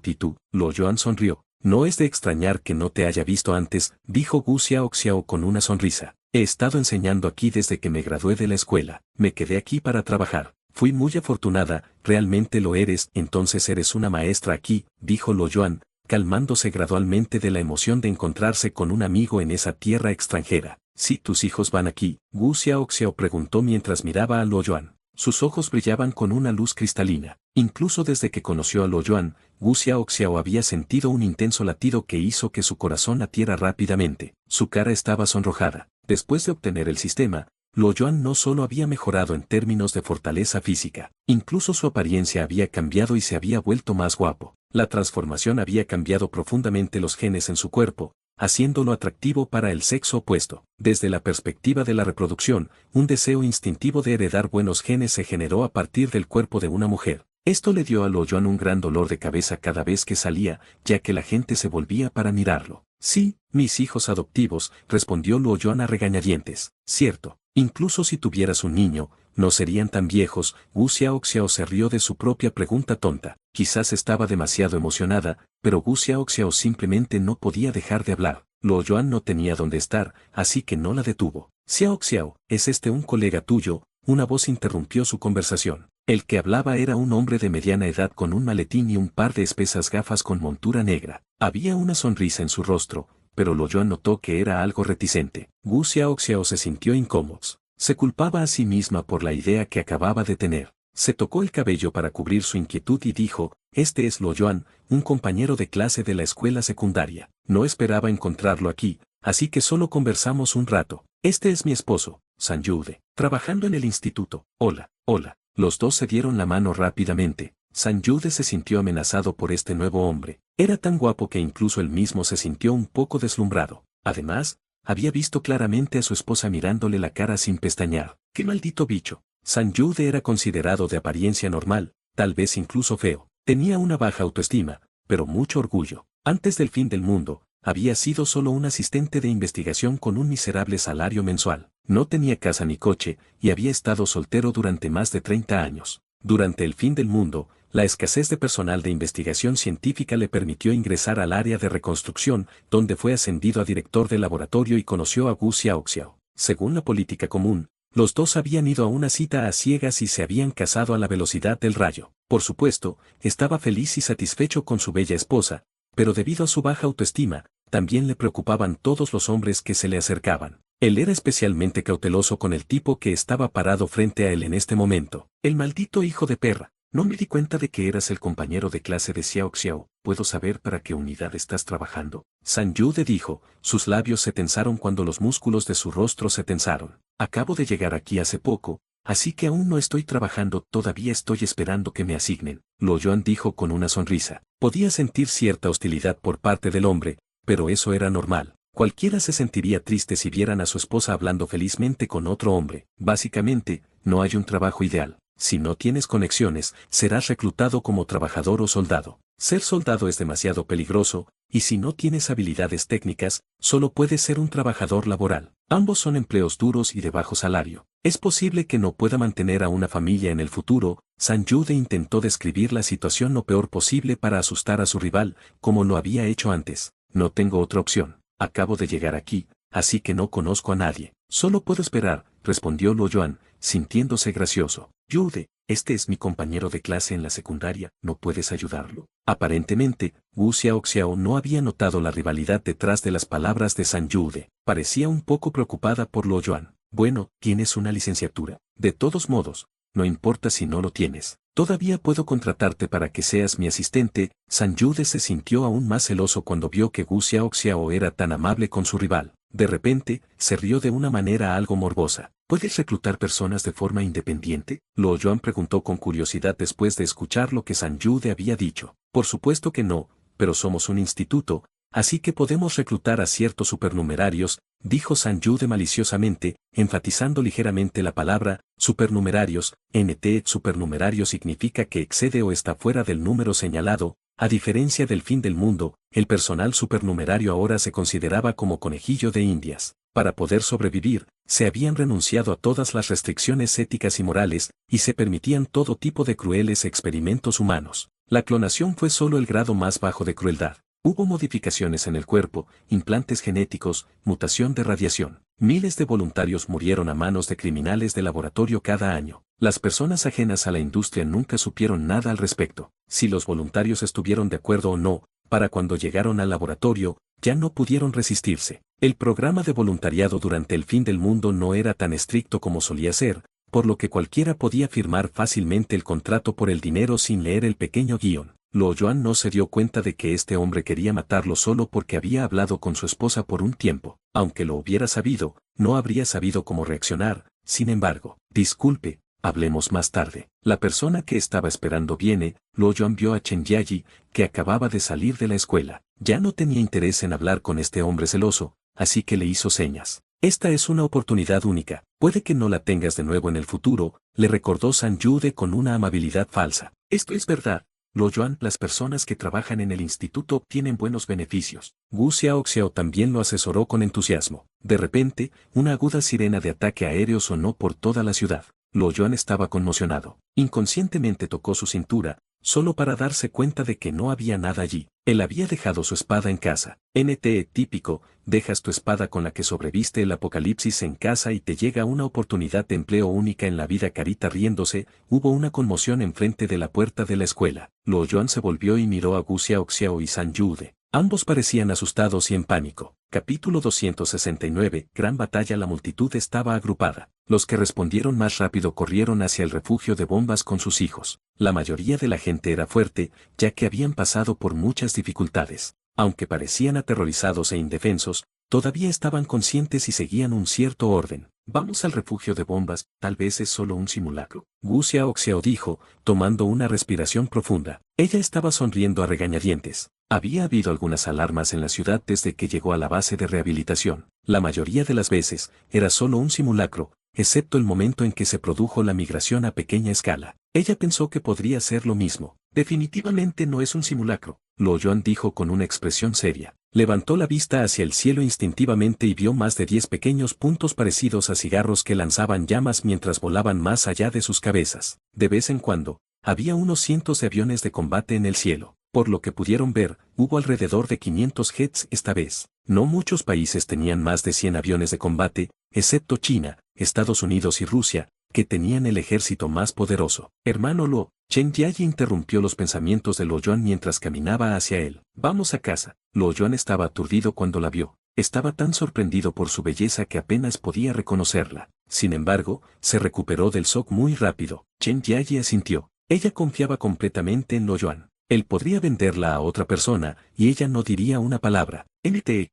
Titu. Lo Yuan sonrió. No es de extrañar que no te haya visto antes, dijo Gu Xiaoxiao con una sonrisa. He estado enseñando aquí desde que me gradué de la escuela. Me quedé aquí para trabajar. Fui muy afortunada, realmente lo eres. Entonces eres una maestra aquí, dijo Lo Yuan, calmándose gradualmente de la emoción de encontrarse con un amigo en esa tierra extranjera. Si tus hijos van aquí, Gu Xiaoxiao preguntó mientras miraba a Lo Yuan. Sus ojos brillaban con una luz cristalina. Incluso desde que conoció a Lo Yuan, Gu Xiaoxiao había sentido un intenso latido que hizo que su corazón latiera rápidamente. Su cara estaba sonrojada. Después de obtener el sistema, Lo Yuan no solo había mejorado en términos de fortaleza física, incluso su apariencia había cambiado y se había vuelto más guapo. La transformación había cambiado profundamente los genes en su cuerpo, haciéndolo atractivo para el sexo opuesto. Desde la perspectiva de la reproducción, un deseo instintivo de heredar buenos genes se generó a partir del cuerpo de una mujer. Esto le dio a Lo Yuan un gran dolor de cabeza cada vez que salía, ya que la gente se volvía para mirarlo. Sí, mis hijos adoptivos, respondió Lo Yuan a regañadientes. Cierto, incluso si tuvieras un niño, no serían tan viejos. Gu Xiaoxiao se rió de su propia pregunta tonta. Quizás estaba demasiado emocionada, pero Gu Xiaoxiao simplemente no podía dejar de hablar. Lo Yuan no tenía dónde estar, así que no la detuvo. Xiaoxiao, ¿es este un colega tuyo? Una voz interrumpió su conversación. El que hablaba era un hombre de mediana edad con un maletín y un par de espesas gafas con montura negra. Había una sonrisa en su rostro, pero Lo Yuan notó que era algo reticente. Gu Xiaoxiao se sintió incómodo. Se culpaba a sí misma por la idea que acababa de tener. Se tocó el cabello para cubrir su inquietud y dijo, este es Lo Yuan, un compañero de clase de la escuela secundaria. No esperaba encontrarlo aquí, así que solo conversamos un rato. Este es mi esposo, San Yude, trabajando en el instituto. Hola, hola. Los dos se dieron la mano rápidamente. San Yude se sintió amenazado por este nuevo hombre. Era tan guapo que incluso él mismo se sintió un poco deslumbrado. Además, había visto claramente a su esposa mirándole la cara sin pestañear. ¡Qué maldito bicho! San Yude era considerado de apariencia normal, tal vez incluso feo. Tenía una baja autoestima, pero mucho orgullo. Antes del fin del mundo, había sido solo un asistente de investigación con un miserable salario mensual. No tenía casa ni coche, y había estado soltero durante más de 30 años. Durante el fin del mundo, la escasez de personal de investigación científica le permitió ingresar al área de reconstrucción, donde fue ascendido a director de laboratorio y conoció a Gu Xiaoxiao. Según la política común, los dos habían ido a una cita a ciegas y se habían casado a la velocidad del rayo. Por supuesto, estaba feliz y satisfecho con su bella esposa, pero debido a su baja autoestima, también le preocupaban todos los hombres que se le acercaban. Él era especialmente cauteloso con el tipo que estaba parado frente a él en este momento. El maldito hijo de perra. No me di cuenta de que eras el compañero de clase de Xiaoxiao. ¿Puedo saber para qué unidad estás trabajando? San Yude dijo. Sus labios se tensaron cuando los músculos de su rostro se tensaron. Acabo de llegar aquí hace poco, así que aún no estoy trabajando, todavía estoy esperando que me asignen. Lo Yuan dijo con una sonrisa. Podía sentir cierta hostilidad por parte del hombre, pero eso era normal. Cualquiera se sentiría triste si vieran a su esposa hablando felizmente con otro hombre. Básicamente, no hay un trabajo ideal. Si no tienes conexiones, serás reclutado como trabajador o soldado. Ser soldado es demasiado peligroso, y si no tienes habilidades técnicas, solo puedes ser un trabajador laboral. Ambos son empleos duros y de bajo salario. Es posible que no pueda mantener a una familia en el futuro. San Yude intentó describir la situación lo peor posible para asustar a su rival, como lo había hecho antes. No tengo otra opción. Acabo de llegar aquí, así que no conozco a nadie. Solo puedo esperar, respondió Lo Yuan, sintiéndose gracioso. Yude, este es mi compañero de clase en la secundaria, ¿no puedes ayudarlo? Aparentemente, Gu Xiaoxiao no había notado la rivalidad detrás de las palabras de San Yude. Parecía un poco preocupada por Lo Yuan. Bueno, tienes una licenciatura. De todos modos, no importa si no lo tienes. Todavía puedo contratarte para que seas mi asistente. San Yude se sintió aún más celoso cuando vio que Gu Xiaoxiao era tan amable con su rival. De repente, se rió de una manera algo morbosa. ¿Puedes reclutar personas de forma independiente? Lo Yuan preguntó con curiosidad después de escuchar lo que San Yude había dicho. Por supuesto que no, pero somos un instituto, así que podemos reclutar a ciertos supernumerarios, dijo San Yude maliciosamente, enfatizando ligeramente la palabra supernumerarios. NT supernumerario significa que excede o está fuera del número señalado, A diferencia del fin del mundo, el personal supernumerario ahora se consideraba como conejillo de indias. Para poder sobrevivir, se habían renunciado a todas las restricciones éticas y morales, y se permitían todo tipo de crueles experimentos humanos. La clonación fue solo el grado más bajo de crueldad. Hubo modificaciones en el cuerpo, implantes genéticos, mutación de radiación. Miles de voluntarios murieron a manos de criminales de laboratorio cada año. Las personas ajenas a la industria nunca supieron nada al respecto. Si los voluntarios estuvieron de acuerdo o no, para cuando llegaron al laboratorio, ya no pudieron resistirse. El programa de voluntariado durante el fin del mundo no era tan estricto como solía ser, por lo que cualquiera podía firmar fácilmente el contrato por el dinero sin leer el pequeño guión. Luo Yuan no se dio cuenta de que este hombre quería matarlo solo porque había hablado con su esposa por un tiempo. Aunque lo hubiera sabido, no habría sabido cómo reaccionar. Sin embargo, disculpe, hablemos más tarde. La persona que estaba esperando viene. Luo Yuan vio a Chen Jiayi, que acababa de salir de la escuela. Ya no tenía interés en hablar con este hombre celoso, así que le hizo señas. Esta es una oportunidad única, puede que no la tengas de nuevo en el futuro, le recordó San Yude con una amabilidad falsa. Esto es verdad. Luo Yuan, las personas que trabajan en el instituto obtienen buenos beneficios. Wu Xiaoxiao también lo asesoró con entusiasmo. De repente, una aguda sirena de ataque aéreo sonó por toda la ciudad. Luo Yuan estaba conmocionado. Inconscientemente tocó su cintura, solo para darse cuenta de que no había nada allí. Él había dejado su espada en casa. NTE típico, dejas tu espada con la que sobreviste el apocalipsis en casa y te llega una oportunidad de empleo única en la vida. Carita riéndose, hubo una conmoción enfrente de la puerta de la escuela. Luo Yuan se volvió y miró a Gu Xiaoxiao y San Yude. Ambos parecían asustados y en pánico. Capítulo 269. Gran batalla. La multitud estaba agrupada. Los que respondieron más rápido corrieron hacia el refugio de bombas con sus hijos. La mayoría de la gente era fuerte, ya que habían pasado por muchas dificultades. Aunque parecían aterrorizados e indefensos, todavía estaban conscientes y seguían un cierto orden. Vamos al refugio de bombas, tal vez es solo un simulacro. Wu Xiaoxiao dijo, tomando una respiración profunda. Ella estaba sonriendo a regañadientes. Había habido algunas alarmas en la ciudad desde que llegó a la base de rehabilitación. La mayoría de las veces, era solo un simulacro, excepto el momento en que se produjo la migración a pequeña escala. Ella pensó que podría ser lo mismo. Definitivamente no es un simulacro, Luo Yuan dijo con una expresión seria. Levantó la vista hacia el cielo instintivamente y vio más de 10 pequeños puntos parecidos a cigarros que lanzaban llamas mientras volaban más allá de sus cabezas. De vez en cuando, había unos cientos de aviones de combate en el cielo. Por lo que pudieron ver, hubo alrededor de 500 jets esta vez. No muchos países tenían más de 100 aviones de combate, excepto China, Estados Unidos y Rusia, que tenían el ejército más poderoso. Hermano Luo, Chen Jiayi interrumpió los pensamientos de Luo Yuan mientras caminaba hacia él. Vamos a casa. Luo Yuan estaba aturdido cuando la vio. Estaba tan sorprendido por su belleza que apenas podía reconocerla. Sin embargo, se recuperó del shock muy rápido. Chen Jiayi asintió. Ella confiaba completamente en Luo Yuan. Él podría venderla a otra persona, y ella no diría una palabra.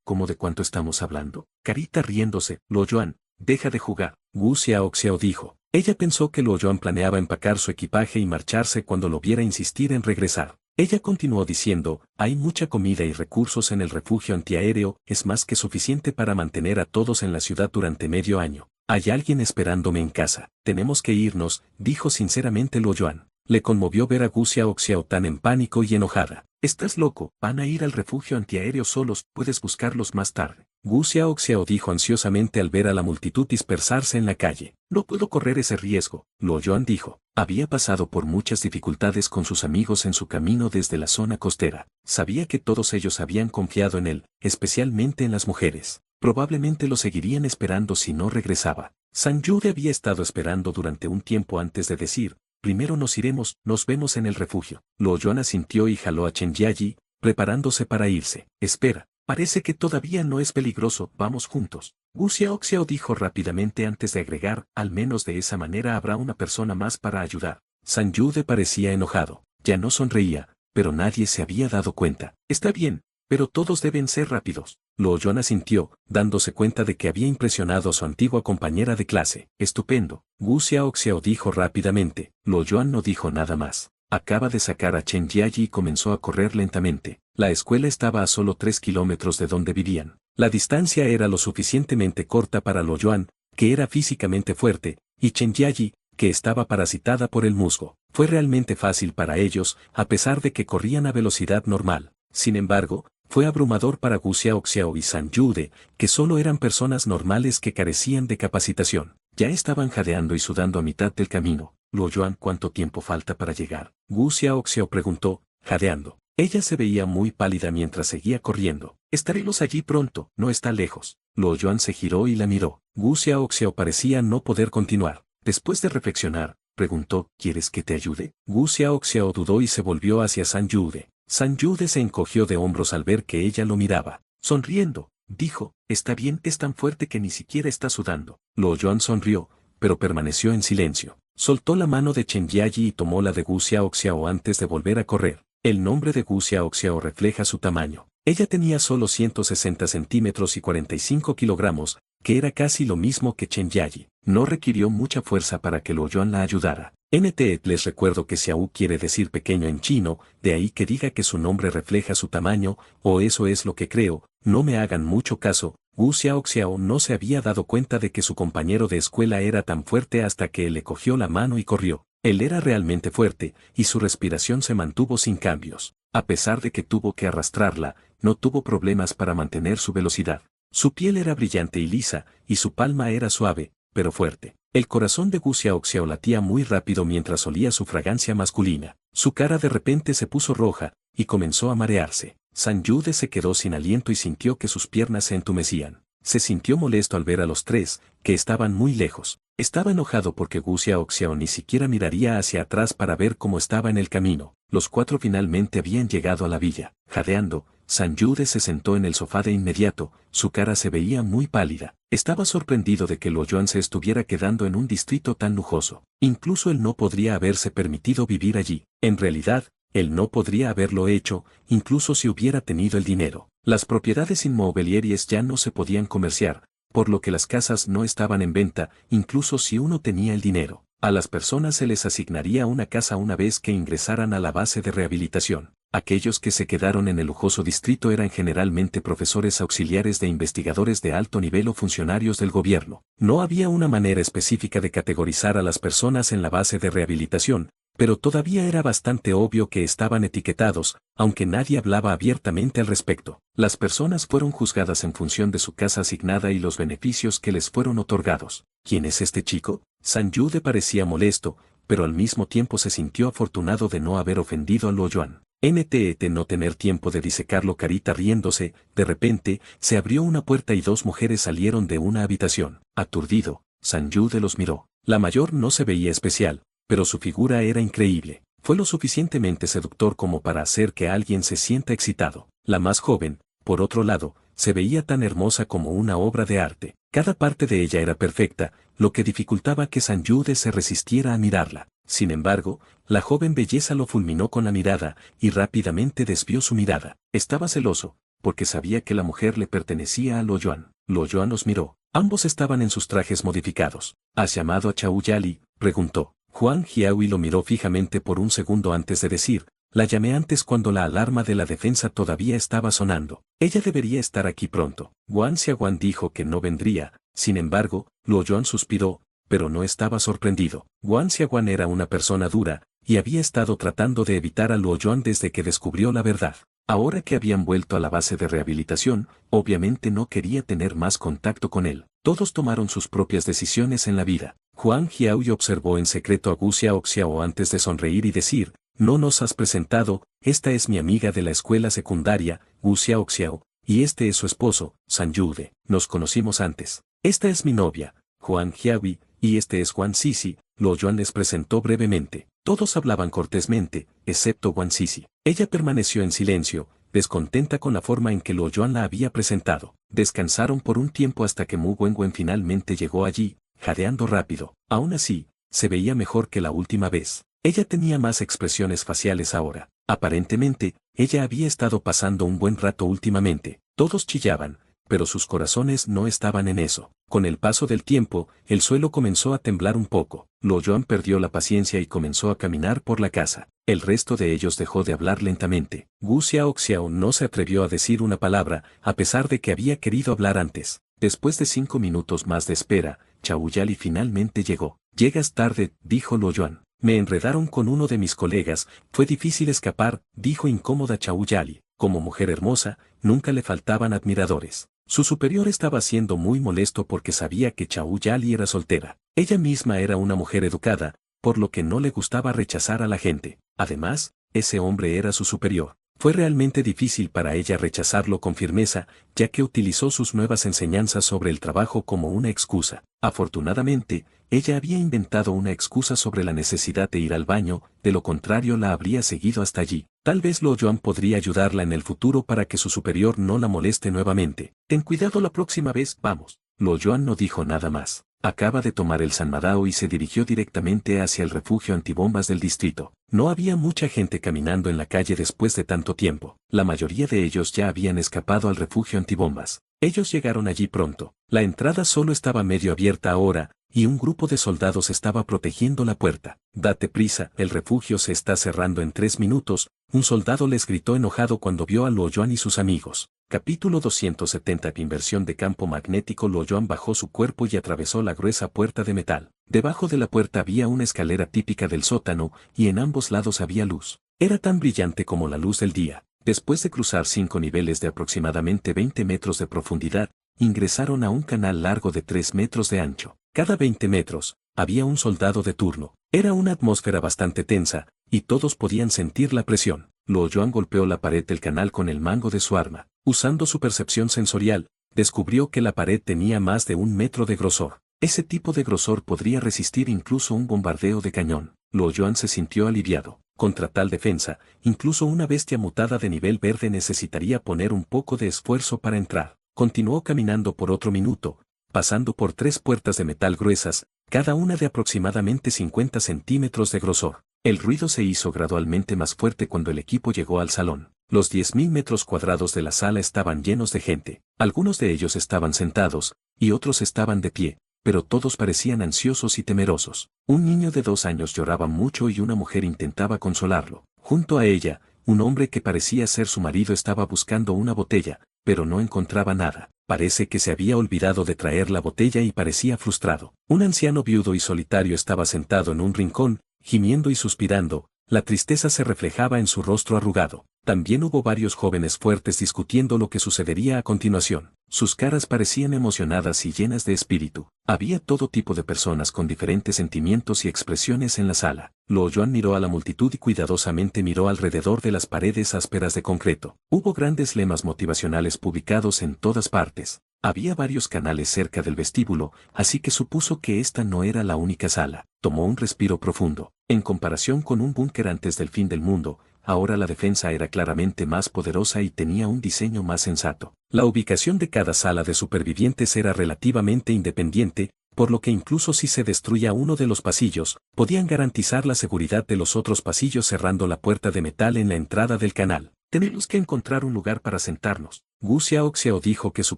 ¿Cómo de cuánto estamos hablando? Carita riéndose. Luo Yuan, deja de jugar. Wu Xiaoxiao dijo. Ella pensó que Luo Yuan planeaba empacar su equipaje y marcharse cuando lo viera insistir en regresar. Ella continuó diciendo, hay mucha comida y recursos en el refugio antiaéreo, es más que suficiente para mantener a todos en la ciudad durante medio año. Hay alguien esperándome en casa. Tenemos que irnos, dijo sinceramente Luo Yuan. Le conmovió ver a Gu Xiaoxiao tan en pánico y enojada. Estás loco, van a ir al refugio antiaéreo solos, puedes buscarlos más tarde. Gu Xiaoxiao dijo ansiosamente al ver a la multitud dispersarse en la calle. No puedo correr ese riesgo, Luo Yuan dijo. Había pasado por muchas dificultades con sus amigos en su camino desde la zona costera. Sabía que todos ellos habían confiado en él, especialmente en las mujeres. Probablemente lo seguirían esperando si no regresaba. San Yude había estado esperando durante un tiempo antes de decir, primero nos iremos, nos vemos en el refugio. Luo Yuan asintió y jaló a Chen Jiayi, preparándose para irse. Espera, parece que todavía no es peligroso, vamos juntos. Wu Xiaoxiao dijo rápidamente antes de agregar, al menos de esa manera habrá una persona más para ayudar. San Yude parecía enojado, ya no sonreía, pero nadie se había dado cuenta. Está bien, pero todos deben ser rápidos. Luo Yuan asintió, dándose cuenta de que había impresionado a su antigua compañera de clase. Estupendo. Wu Xiaoxiao dijo rápidamente. Luo Yuan no dijo nada más. Acaba de sacar a Chen Jiayi y comenzó a correr lentamente. La escuela estaba a solo 3 kilómetros de donde vivían. La distancia era lo suficientemente corta para Luo Yuan, que era físicamente fuerte, y Chen Jiayi, que estaba parasitada por el musgo. Fue realmente fácil para ellos, a pesar de que corrían a velocidad normal. Sin embargo, fue abrumador para Gu Xiaoxiao y San Yude, que solo eran personas normales que carecían de capacitación. Ya estaban jadeando y sudando a mitad del camino. Luo Yuan, ¿cuánto tiempo falta para llegar? Gu Xiaoxiao preguntó, jadeando. Ella se veía muy pálida mientras seguía corriendo. Estaremos allí pronto, no está lejos. Luo Yuan se giró y la miró. Gu Xiaoxiao parecía no poder continuar. Después de reflexionar, preguntó, ¿quieres que te ayude? Gu Xiaoxiao dudó y se volvió hacia San Yude. San Yude se encogió de hombros al ver que ella lo miraba. Sonriendo, dijo, está bien, es tan fuerte que ni siquiera está sudando. Luo Yuan sonrió, pero permaneció en silencio. Soltó la mano de Chen Yayi y tomó la de Gu Xiaoxiao antes de volver a correr. El nombre de Gu Xiaoxiao refleja su tamaño. Ella tenía solo 160 centímetros y 45 kilogramos, que era casi lo mismo que Chen Yayi. No requirió mucha fuerza para que Luo Yuan la ayudara. Les recuerdo que Xiao quiere decir pequeño en chino, de ahí que diga que su nombre refleja su tamaño, o eso es lo que creo, no me hagan mucho caso. Gu Xiaoxiao no se había dado cuenta de que su compañero de escuela era tan fuerte hasta que él le cogió la mano y corrió. Él era realmente fuerte, y su respiración se mantuvo sin cambios. A pesar de que tuvo que arrastrarla, no tuvo problemas para mantener su velocidad. Su piel era brillante y lisa, y su palma era suave, pero fuerte. El corazón de Gu Xiaoxiao latía muy rápido mientras olía su fragancia masculina. Su cara de repente se puso roja, y comenzó a marearse. San Yude se quedó sin aliento y sintió que sus piernas se entumecían. Se sintió molesto al ver a los tres, que estaban muy lejos. Estaba enojado porque Gu Xiaoxiao ni siquiera miraría hacia atrás para ver cómo estaba en el camino. Los cuatro finalmente habían llegado a la villa. Jadeando, San Yude se sentó en el sofá de inmediato, su cara se veía muy pálida. Estaba sorprendido de que Luo Yuan se estuviera quedando en un distrito tan lujoso. Incluso él no podría haberse permitido vivir allí. En realidad, él no podría haberlo hecho, incluso si hubiera tenido el dinero. Las propiedades inmobiliarias ya no se podían comerciar, por lo que las casas no estaban en venta, incluso si uno tenía el dinero. A las personas se les asignaría una casa una vez que ingresaran a la base de rehabilitación. Aquellos que se quedaron en el lujoso distrito eran generalmente profesores auxiliares de investigadores de alto nivel o funcionarios del gobierno. No había una manera específica de categorizar a las personas en la base de rehabilitación, pero todavía era bastante obvio que estaban etiquetados, aunque nadie hablaba abiertamente al respecto. Las personas fueron juzgadas en función de su casa asignada y los beneficios que les fueron otorgados. ¿Quién es este chico? San Yude parecía molesto, pero al mismo tiempo se sintió afortunado de no haber ofendido a Luo Yuan. No tener tiempo de disecarlo carita riéndose, de repente, se abrió una puerta y dos mujeres salieron de una habitación. Aturdido, San Yude los miró. La mayor no se veía especial, pero su figura era increíble. Fue lo suficientemente seductor como para hacer que alguien se sienta excitado. La más joven, por otro lado, se veía tan hermosa como una obra de arte. Cada parte de ella era perfecta, lo que dificultaba que San Yude se resistiera a mirarla. Sin embargo, la joven belleza lo fulminó con la mirada, y rápidamente desvió su mirada. Estaba celoso, porque sabía que la mujer le pertenecía a Luo Yuan. Luo Yuan los miró. Ambos estaban en sus trajes modificados. ¿Has llamado a Chao Yali?, preguntó. Huang Jiahui lo miró fijamente por un segundo antes de decir, la llamé antes cuando la alarma de la defensa todavía estaba sonando. Ella debería estar aquí pronto. Guan Xiaoguan dijo que no vendría, sin embargo, Luo Yuan suspiró, pero no estaba sorprendido. Guan Xiaoguan era una persona dura, y había estado tratando de evitar a Luo Yuan desde que descubrió la verdad. Ahora que habían vuelto a la base de rehabilitación, obviamente no quería tener más contacto con él. Todos tomaron sus propias decisiones en la vida. Huang Jiahui observó en secreto a Gu Xiaoxiao antes de sonreír y decir, no nos has presentado, esta es mi amiga de la escuela secundaria, Gu Xiaoxiao, y este es su esposo, San Yude. Nos conocimos antes. Esta es mi novia, Huang Jiahui, y este es Guan Sisi. Luo Yuan les presentó brevemente. Todos hablaban cortésmente, excepto Guan Sisi. Ella permaneció en silencio, descontenta con la forma en que Luo Yuan la había presentado. Descansaron por un tiempo hasta que Mu Wenwen finalmente llegó allí, jadeando rápido. Aún así, se veía mejor que la última vez. Ella tenía más expresiones faciales ahora. Aparentemente, ella había estado pasando un buen rato últimamente. Todos chillaban, pero sus corazones no estaban en eso. Con el paso del tiempo, el suelo comenzó a temblar un poco. Luo Yuan perdió la paciencia y comenzó a caminar por la casa. El resto de ellos dejó de hablar lentamente. Gu Xiaoxiao no se atrevió a decir una palabra, a pesar de que había querido hablar antes. Después de 5 minutos más de espera, Chao Yali finalmente llegó. Llegas tarde, dijo Luo Yuan. Me enredaron con uno de mis colegas, fue difícil escapar, dijo incómoda Chao Yali. Como mujer hermosa, nunca le faltaban admiradores. Su superior estaba siendo muy molesto porque sabía que Chao Yali era soltera. Ella misma era una mujer educada, por lo que no le gustaba rechazar a la gente. Además, ese hombre era su superior. Fue realmente difícil para ella rechazarlo con firmeza, ya que utilizó sus nuevas enseñanzas sobre el trabajo como una excusa. Afortunadamente, ella había inventado una excusa sobre la necesidad de ir al baño, de lo contrario la habría seguido hasta allí. Tal vez Luo Yuan podría ayudarla en el futuro para que su superior no la moleste nuevamente. Ten cuidado la próxima vez, vamos. Luo Yuan no dijo nada más. Acaba de tomar el San Madao y se dirigió directamente hacia el refugio antibombas del distrito. No había mucha gente caminando en la calle después de tanto tiempo. La mayoría de ellos ya habían escapado al refugio antibombas. Ellos llegaron allí pronto. La entrada solo estaba medio abierta ahora, y un grupo de soldados estaba protegiendo la puerta. Date prisa, el refugio se está cerrando en 3 minutos, un soldado les gritó enojado cuando vio a Luo Yuan y sus amigos. Capítulo 270. Inversión de campo magnético. Luo Yuan bajó su cuerpo y atravesó la gruesa puerta de metal. Debajo de la puerta había una escalera típica del sótano, y en ambos lados había luz. Era tan brillante como la luz del día. Después de cruzar 5 niveles de aproximadamente 20 metros de profundidad, ingresaron a un canal largo de 3 metros de ancho. Cada 20 metros, había un soldado de turno. Era una atmósfera bastante tensa, y todos podían sentir la presión. Luo Yuan golpeó la pared del canal con el mango de su arma. Usando su percepción sensorial, descubrió que la pared tenía más de 1 metro de grosor. Ese tipo de grosor podría resistir incluso un bombardeo de cañón. Luo Yuan se sintió aliviado. Contra tal defensa, incluso una bestia mutada de nivel verde necesitaría poner un poco de esfuerzo para entrar. Continuó caminando por otro minuto, pasando por 3 puertas de metal gruesas, cada una de aproximadamente 50 centímetros de grosor. El ruido se hizo gradualmente más fuerte cuando el equipo llegó al salón. Los 10.000 metros cuadrados de la sala estaban llenos de gente. Algunos de ellos estaban sentados, y otros estaban de pie, pero todos parecían ansiosos y temerosos. Un niño de 2 años lloraba mucho y una mujer intentaba consolarlo. Junto a ella, un hombre que parecía ser su marido estaba buscando una botella, pero no encontraba nada. Parece que se había olvidado de traer la botella y parecía frustrado. Un anciano viudo y solitario estaba sentado en un rincón, gimiendo y suspirando. La tristeza se reflejaba en su rostro arrugado. También hubo varios jóvenes fuertes discutiendo lo que sucedería a continuación. Sus caras parecían emocionadas y llenas de espíritu. Había todo tipo de personas con diferentes sentimientos y expresiones en la sala. Luo Yuan miró a la multitud y cuidadosamente miró alrededor de las paredes ásperas de concreto. Hubo grandes lemas motivacionales publicados en todas partes. Había varios canales cerca del vestíbulo, así que supuso que esta no era la única sala. Tomó un respiro profundo. En comparación con un búnker antes del fin del mundo, ahora la defensa era claramente más poderosa y tenía un diseño más sensato. La ubicación de cada sala de supervivientes era relativamente independiente, por lo que incluso si se destruía uno de los pasillos, podían garantizar la seguridad de los otros pasillos cerrando la puerta de metal en la entrada del canal. Tenemos que encontrar un lugar para sentarnos. Gu Xiaoxiao dijo que su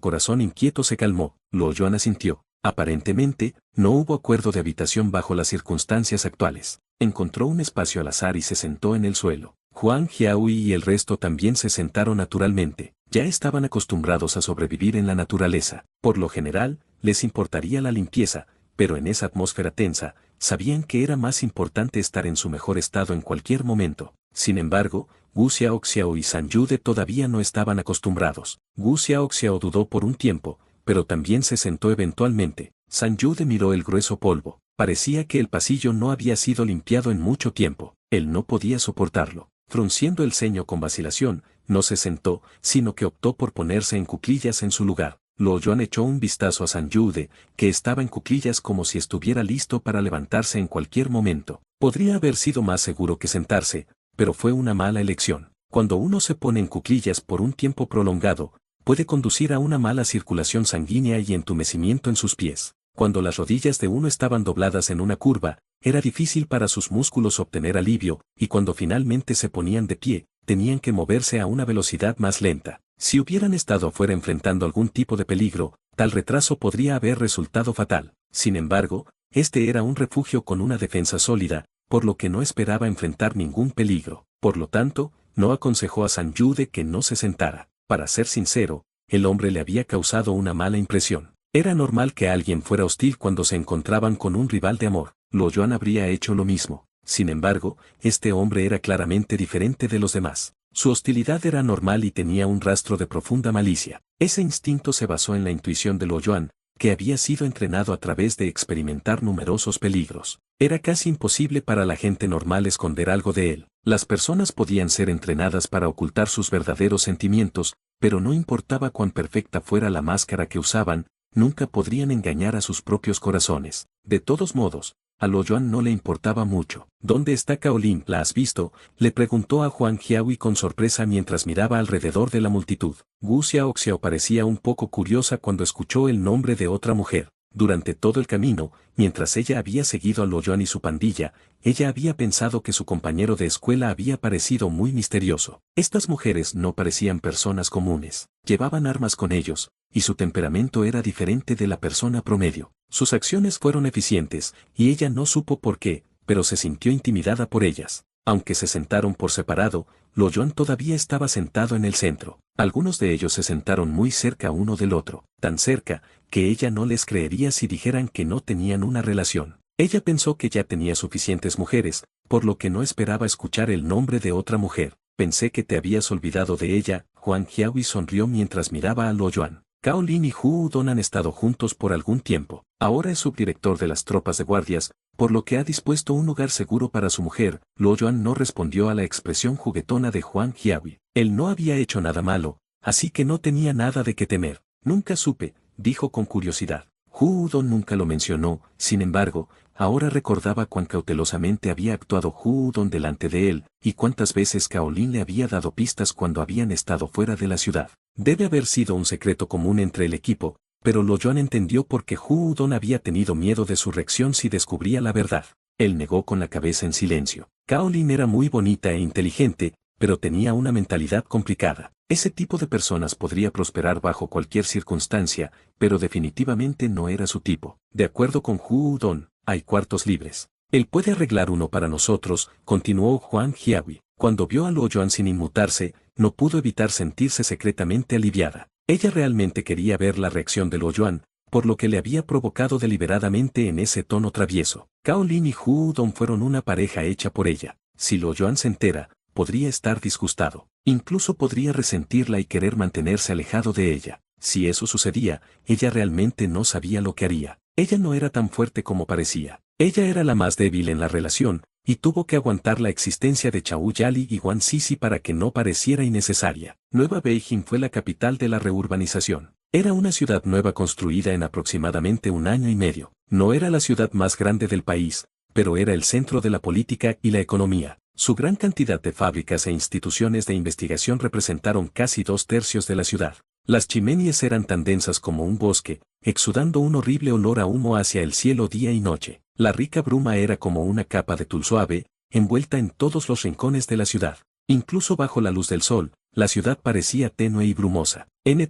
corazón inquieto se calmó. Luo Yuan asintió. Aparentemente, no hubo acuerdo de habitación bajo las circunstancias actuales. Encontró un espacio al azar y se sentó en el suelo. Huang Jiahui y el resto también se sentaron naturalmente. Ya estaban acostumbrados a sobrevivir en la naturaleza. Por lo general, les importaría la limpieza, pero en esa atmósfera tensa, sabían que era más importante estar en su mejor estado en cualquier momento. Sin embargo, Gu Xiaoxiao y San Yude todavía no estaban acostumbrados. Gu Xiaoxiao dudó por un tiempo, pero también se sentó eventualmente. San Yude miró el grueso polvo. Parecía que el pasillo no había sido limpiado en mucho tiempo. Él no podía soportarlo. Frunciendo el ceño con vacilación, no se sentó, sino que optó por ponerse en cuclillas en su lugar. Luo Yuan echó un vistazo a San Yude, que estaba en cuclillas como si estuviera listo para levantarse en cualquier momento. Podría haber sido más seguro que sentarse, pero fue una mala elección. Cuando uno se pone en cuclillas por un tiempo prolongado, puede conducir a una mala circulación sanguínea y entumecimiento en sus pies. Cuando las rodillas de uno estaban dobladas en una curva, era difícil para sus músculos obtener alivio, y cuando finalmente se ponían de pie, tenían que moverse a una velocidad más lenta. Si hubieran estado afuera enfrentando algún tipo de peligro, tal retraso podría haber resultado fatal. Sin embargo, este era un refugio con una defensa sólida, por lo que no esperaba enfrentar ningún peligro. Por lo tanto, no aconsejó a San Yude que no se sentara. Para ser sincero, el hombre le había causado una mala impresión. Era normal que alguien fuera hostil cuando se encontraban con un rival de amor. Lo Yuan habría hecho lo mismo. Sin embargo, este hombre era claramente diferente de los demás. Su hostilidad era normal y tenía un rastro de profunda malicia. Ese instinto se basó en la intuición de Lo Yuan, que había sido entrenado a través de experimentar numerosos peligros. Era casi imposible para la gente normal esconder algo de él. Las personas podían ser entrenadas para ocultar sus verdaderos sentimientos, pero no importaba cuán perfecta fuera la máscara que usaban, nunca podrían engañar a sus propios corazones. De todos modos, a Lo Yuan no le importaba mucho. ¿Dónde está Kaolin? ¿La has visto?, le preguntó a Huang Jiahui con sorpresa mientras miraba alrededor de la multitud. Wu Xiaoxiao parecía un poco curiosa cuando escuchó el nombre de otra mujer. Durante todo el camino, mientras ella había seguido a Lo Yuan y su pandilla, ella había pensado que su compañero de escuela había parecido muy misterioso. Estas mujeres no parecían personas comunes. Llevaban armas con ellos, y su temperamento era diferente de la persona promedio. Sus acciones fueron eficientes, y ella no supo por qué, pero se sintió intimidada por ellas. Aunque se sentaron por separado, Lo Yuan todavía estaba sentado en el centro. Algunos de ellos se sentaron muy cerca uno del otro, tan cerca, que ella no les creería si dijeran que no tenían una relación. Ella pensó que ya tenía suficientes mujeres, por lo que no esperaba escuchar el nombre de otra mujer. Pensé que te habías olvidado de ella. Huang Jiahui sonrió mientras miraba a Lo Yuan. Kaolin y Hu Don han estado juntos por algún tiempo. Ahora es subdirector de las tropas de guardias, por lo que ha dispuesto un lugar seguro para su mujer. Lo Yuan no respondió a la expresión juguetona de Huang Jiahui. Él no había hecho nada malo, así que no tenía nada de qué temer. Nunca supe, dijo con curiosidad. Hu Don nunca lo mencionó, sin embargo, ahora recordaba cuán cautelosamente había actuado Hu Don delante de él, y cuántas veces Kaolin le había dado pistas cuando habían estado fuera de la ciudad. Debe haber sido un secreto común entre el equipo, pero Lo Yuan entendió por qué Hu Don había tenido miedo de su reacción si descubría la verdad. Él negó con la cabeza en silencio. Kaolin era muy bonita e inteligente, pero tenía una mentalidad complicada. Ese tipo de personas podría prosperar bajo cualquier circunstancia, pero definitivamente no era su tipo. De acuerdo con Hu Don, hay cuartos libres. Él puede arreglar uno para nosotros, continuó Huang Jiahui. Cuando vio a Lo Yuan sin inmutarse, no pudo evitar sentirse secretamente aliviada. Ella realmente quería ver la reacción de Lo Yuan, por lo que le había provocado deliberadamente en ese tono travieso. Kaolin y Hu Don fueron una pareja hecha por ella. Si Lo Yuan se entera, podría estar disgustado. Incluso podría resentirla y querer mantenerse alejado de ella. Si eso sucedía, ella realmente no sabía lo que haría. Ella no era tan fuerte como parecía. Ella era la más débil en la relación, y tuvo que aguantar la existencia de Chao Yali y Wan Sisi para que no pareciera innecesaria. Nueva Beijing fue la capital de la reurbanización. Era una ciudad nueva construida en aproximadamente un año y medio. No era la ciudad más grande del país, pero era el centro de la política y la economía. Su gran cantidad de fábricas e instituciones de investigación representaron casi 2/3 de la ciudad. Las chimeneas eran tan densas como un bosque, exudando un horrible olor a humo hacia el cielo día y noche. La rica bruma era como una capa de tul suave, envuelta en todos los rincones de la ciudad. Incluso bajo la luz del sol, la ciudad parecía tenue y brumosa. El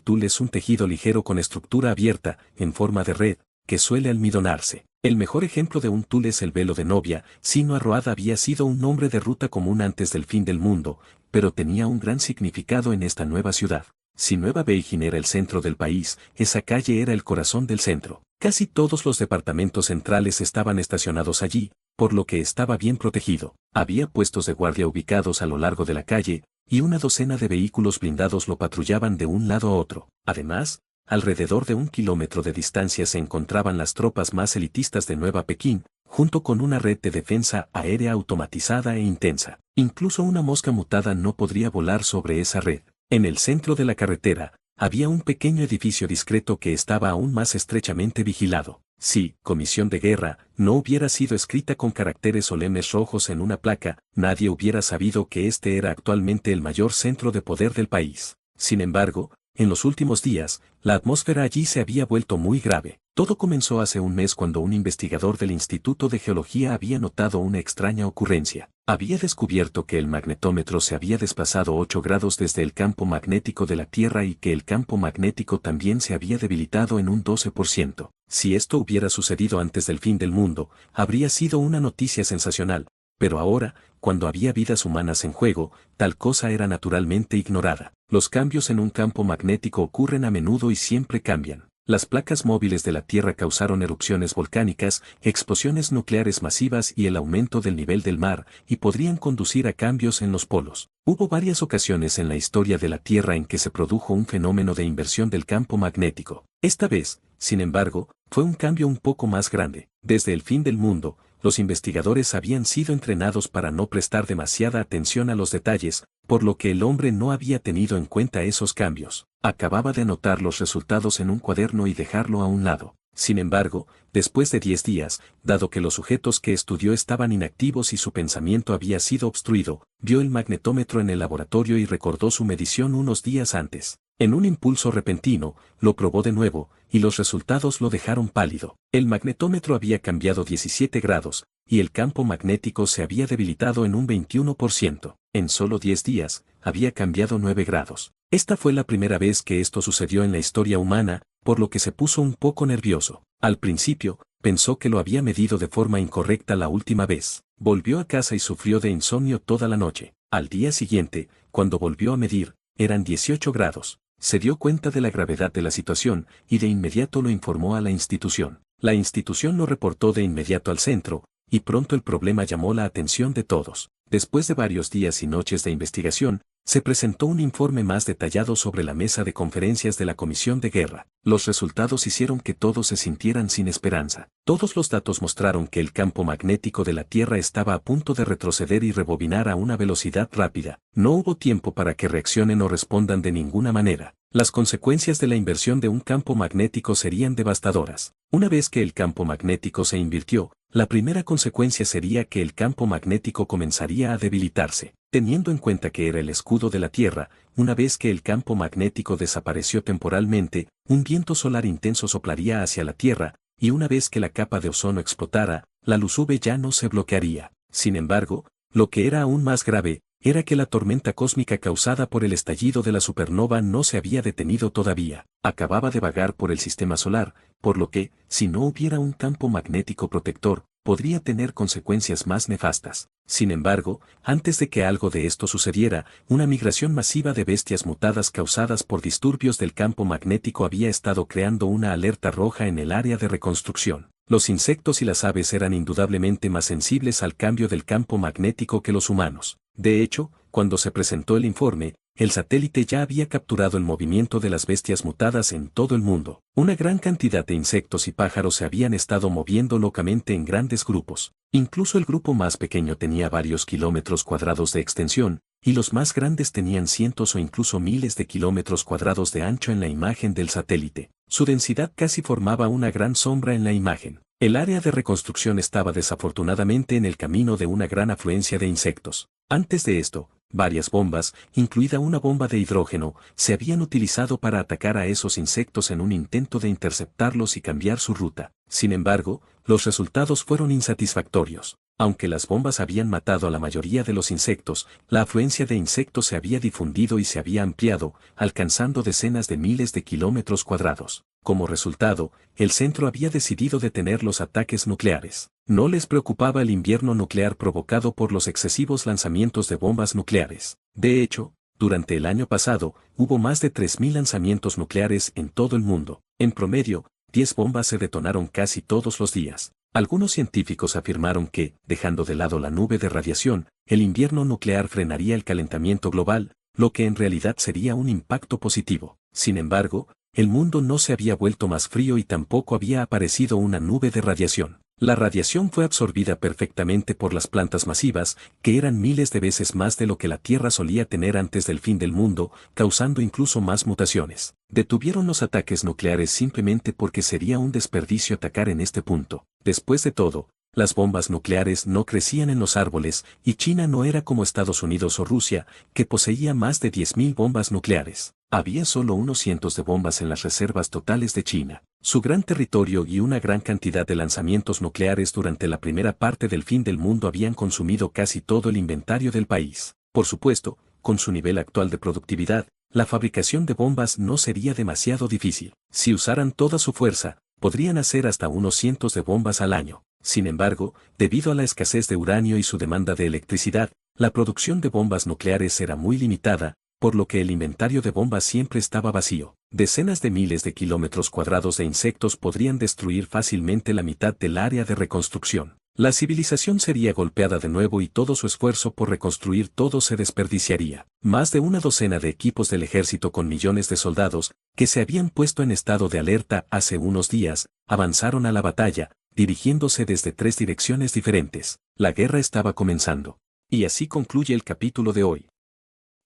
tul es un tejido ligero con estructura abierta, en forma de red, que suele almidonarse. El mejor ejemplo de un tul es el velo de novia. Sino Road había sido un nombre de ruta común antes del fin del mundo, pero tenía un gran significado en esta nueva ciudad. Si Nueva Beijing era el centro del país, esa calle era el corazón del centro. Casi todos los departamentos centrales estaban estacionados allí, por lo que estaba bien protegido. Había puestos de guardia ubicados a lo largo de la calle, y una docena de vehículos blindados lo patrullaban de un lado a otro. Además, alrededor de 1 kilómetro de distancia se encontraban las tropas más elitistas de Nueva Pekín, junto con una red de defensa aérea automatizada e intensa. Incluso una mosca mutada no podría volar sobre esa red. En el centro de la carretera, había un pequeño edificio discreto que estaba aún más estrechamente vigilado. Si Comisión de Guerra no hubiera sido escrita con caracteres solemnes rojos en una placa, nadie hubiera sabido que este era actualmente el mayor centro de poder del país. Sin embargo, en los últimos días, la atmósfera allí se había vuelto muy grave. Todo comenzó hace un mes cuando un investigador del Instituto de Geología había notado una extraña ocurrencia. Había descubierto que el magnetómetro se había desplazado 8 grados desde el campo magnético de la Tierra y que el campo magnético también se había debilitado en un 12%. Si esto hubiera sucedido antes del fin del mundo, habría sido una noticia sensacional, pero ahora, cuando había vidas humanas en juego, tal cosa era naturalmente ignorada. Los cambios en un campo magnético ocurren a menudo y siempre cambian. Las placas móviles de la Tierra causaron erupciones volcánicas, explosiones nucleares masivas y el aumento del nivel del mar, y podrían conducir a cambios en los polos. Hubo varias ocasiones en la historia de la Tierra en que se produjo un fenómeno de inversión del campo magnético. Esta vez, sin embargo, fue un cambio un poco más grande. Desde el fin del mundo, los investigadores habían sido entrenados para no prestar demasiada atención a los detalles, por lo que el hombre no había tenido en cuenta esos cambios. Acababa de anotar los resultados en un cuaderno y dejarlo a un lado. Sin embargo, después de 10 días, dado que los sujetos que estudió estaban inactivos y su pensamiento había sido obstruido, vio el magnetómetro en el laboratorio y recordó su medición unos días antes. En un impulso repentino, lo probó de nuevo, y los resultados lo dejaron pálido. El magnetómetro había cambiado 17 grados, y el campo magnético se había debilitado en un 21%. En solo 10 días, había cambiado 9 grados. Esta fue la primera vez que esto sucedió en la historia humana, por lo que se puso un poco nervioso. Al principio, pensó que lo había medido de forma incorrecta la última vez. Volvió a casa y sufrió de insomnio toda la noche. Al día siguiente, cuando volvió a medir, eran 18 grados. Se dio cuenta de la gravedad de la situación y de inmediato lo informó a la institución. La institución lo reportó de inmediato al centro, y pronto el problema llamó la atención de todos. Después de varios días y noches de investigación, se presentó un informe más detallado sobre la mesa de conferencias de la Comisión de Guerra. Los resultados hicieron que todos se sintieran sin esperanza. Todos los datos mostraron que el campo magnético de la Tierra estaba a punto de retroceder y rebobinar a una velocidad rápida. No hubo tiempo para que reaccionen o respondan de ninguna manera. Las consecuencias de la inversión de un campo magnético serían devastadoras. Una vez que el campo magnético se invirtió, la primera consecuencia sería que el campo magnético comenzaría a debilitarse. Teniendo en cuenta que era el escudo de la Tierra, una vez que el campo magnético desapareció temporalmente, un viento solar intenso soplaría hacia la Tierra, y una vez que la capa de ozono explotara, la luz UV ya no se bloquearía. Sin embargo, lo que era aún más grave, era que la tormenta cósmica causada por el estallido de la supernova no se había detenido todavía. Acababa de vagar por el sistema solar, por lo que, si no hubiera un campo magnético protector, podría tener consecuencias más nefastas. Sin embargo, antes de que algo de esto sucediera, una migración masiva de bestias mutadas causadas por disturbios del campo magnético había estado creando una alerta roja en el área de reconstrucción. Los insectos y las aves eran indudablemente más sensibles al cambio del campo magnético que los humanos. De hecho, cuando se presentó el informe, el satélite ya había capturado el movimiento de las bestias mutadas en todo el mundo. Una gran cantidad de insectos y pájaros se habían estado moviendo locamente en grandes grupos. Incluso el grupo más pequeño tenía varios kilómetros cuadrados de extensión, y los más grandes tenían cientos o incluso miles de kilómetros cuadrados de ancho en la imagen del satélite. Su densidad casi formaba una gran sombra en la imagen. El área de reconstrucción estaba desafortunadamente en el camino de una gran afluencia de insectos. Antes de esto, varias bombas, incluida una bomba de hidrógeno, se habían utilizado para atacar a esos insectos en un intento de interceptarlos y cambiar su ruta. Sin embargo, los resultados fueron insatisfactorios. Aunque las bombas habían matado a la mayoría de los insectos, la afluencia de insectos se había difundido y se había ampliado, alcanzando decenas de miles de kilómetros cuadrados. Como resultado, el centro había decidido detener los ataques nucleares. No les preocupaba el invierno nuclear provocado por los excesivos lanzamientos de bombas nucleares. De hecho, durante el año pasado, hubo más de 3.000 lanzamientos nucleares en todo el mundo. En promedio, 10 bombas se detonaron casi todos los días. Algunos científicos afirmaron que, dejando de lado la nube de radiación, el invierno nuclear frenaría el calentamiento global, lo que en realidad sería un impacto positivo. Sin embargo, el mundo no se había vuelto más frío y tampoco había aparecido una nube de radiación. La radiación fue absorbida perfectamente por las plantas masivas, que eran miles de veces más de lo que la Tierra solía tener antes del fin del mundo, causando incluso más mutaciones. Detuvieron los ataques nucleares simplemente porque sería un desperdicio atacar en este punto. Después de todo, las bombas nucleares no crecían en los árboles, y China no era como Estados Unidos o Rusia, que poseía más de 10.000 bombas nucleares. Había solo unos cientos de bombas en las reservas totales de China. Su gran territorio y una gran cantidad de lanzamientos nucleares durante la primera parte del fin del mundo habían consumido casi todo el inventario del país. Por supuesto, con su nivel actual de productividad, la fabricación de bombas no sería demasiado difícil. Si usaran toda su fuerza, podrían hacer hasta unos cientos de bombas al año. Sin embargo, debido a la escasez de uranio y su demanda de electricidad, la producción de bombas nucleares era muy limitada, por lo que el inventario de bombas siempre estaba vacío. Decenas de miles de kilómetros cuadrados de insectos podrían destruir fácilmente la mitad del área de reconstrucción. La civilización sería golpeada de nuevo y todo su esfuerzo por reconstruir todo se desperdiciaría. Más de una docena de equipos del ejército con millones de soldados, que se habían puesto en estado de alerta hace unos días, avanzaron a la batalla, dirigiéndose desde 3 direcciones diferentes. La guerra estaba comenzando. Y así concluye el capítulo de hoy.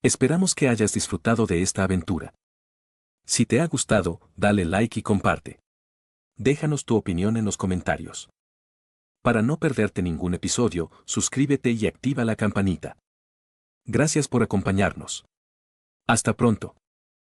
Esperamos que hayas disfrutado de esta aventura. Si te ha gustado, dale like y comparte. Déjanos tu opinión en los comentarios. Para no perderte ningún episodio, suscríbete y activa la campanita. Gracias por acompañarnos. Hasta pronto.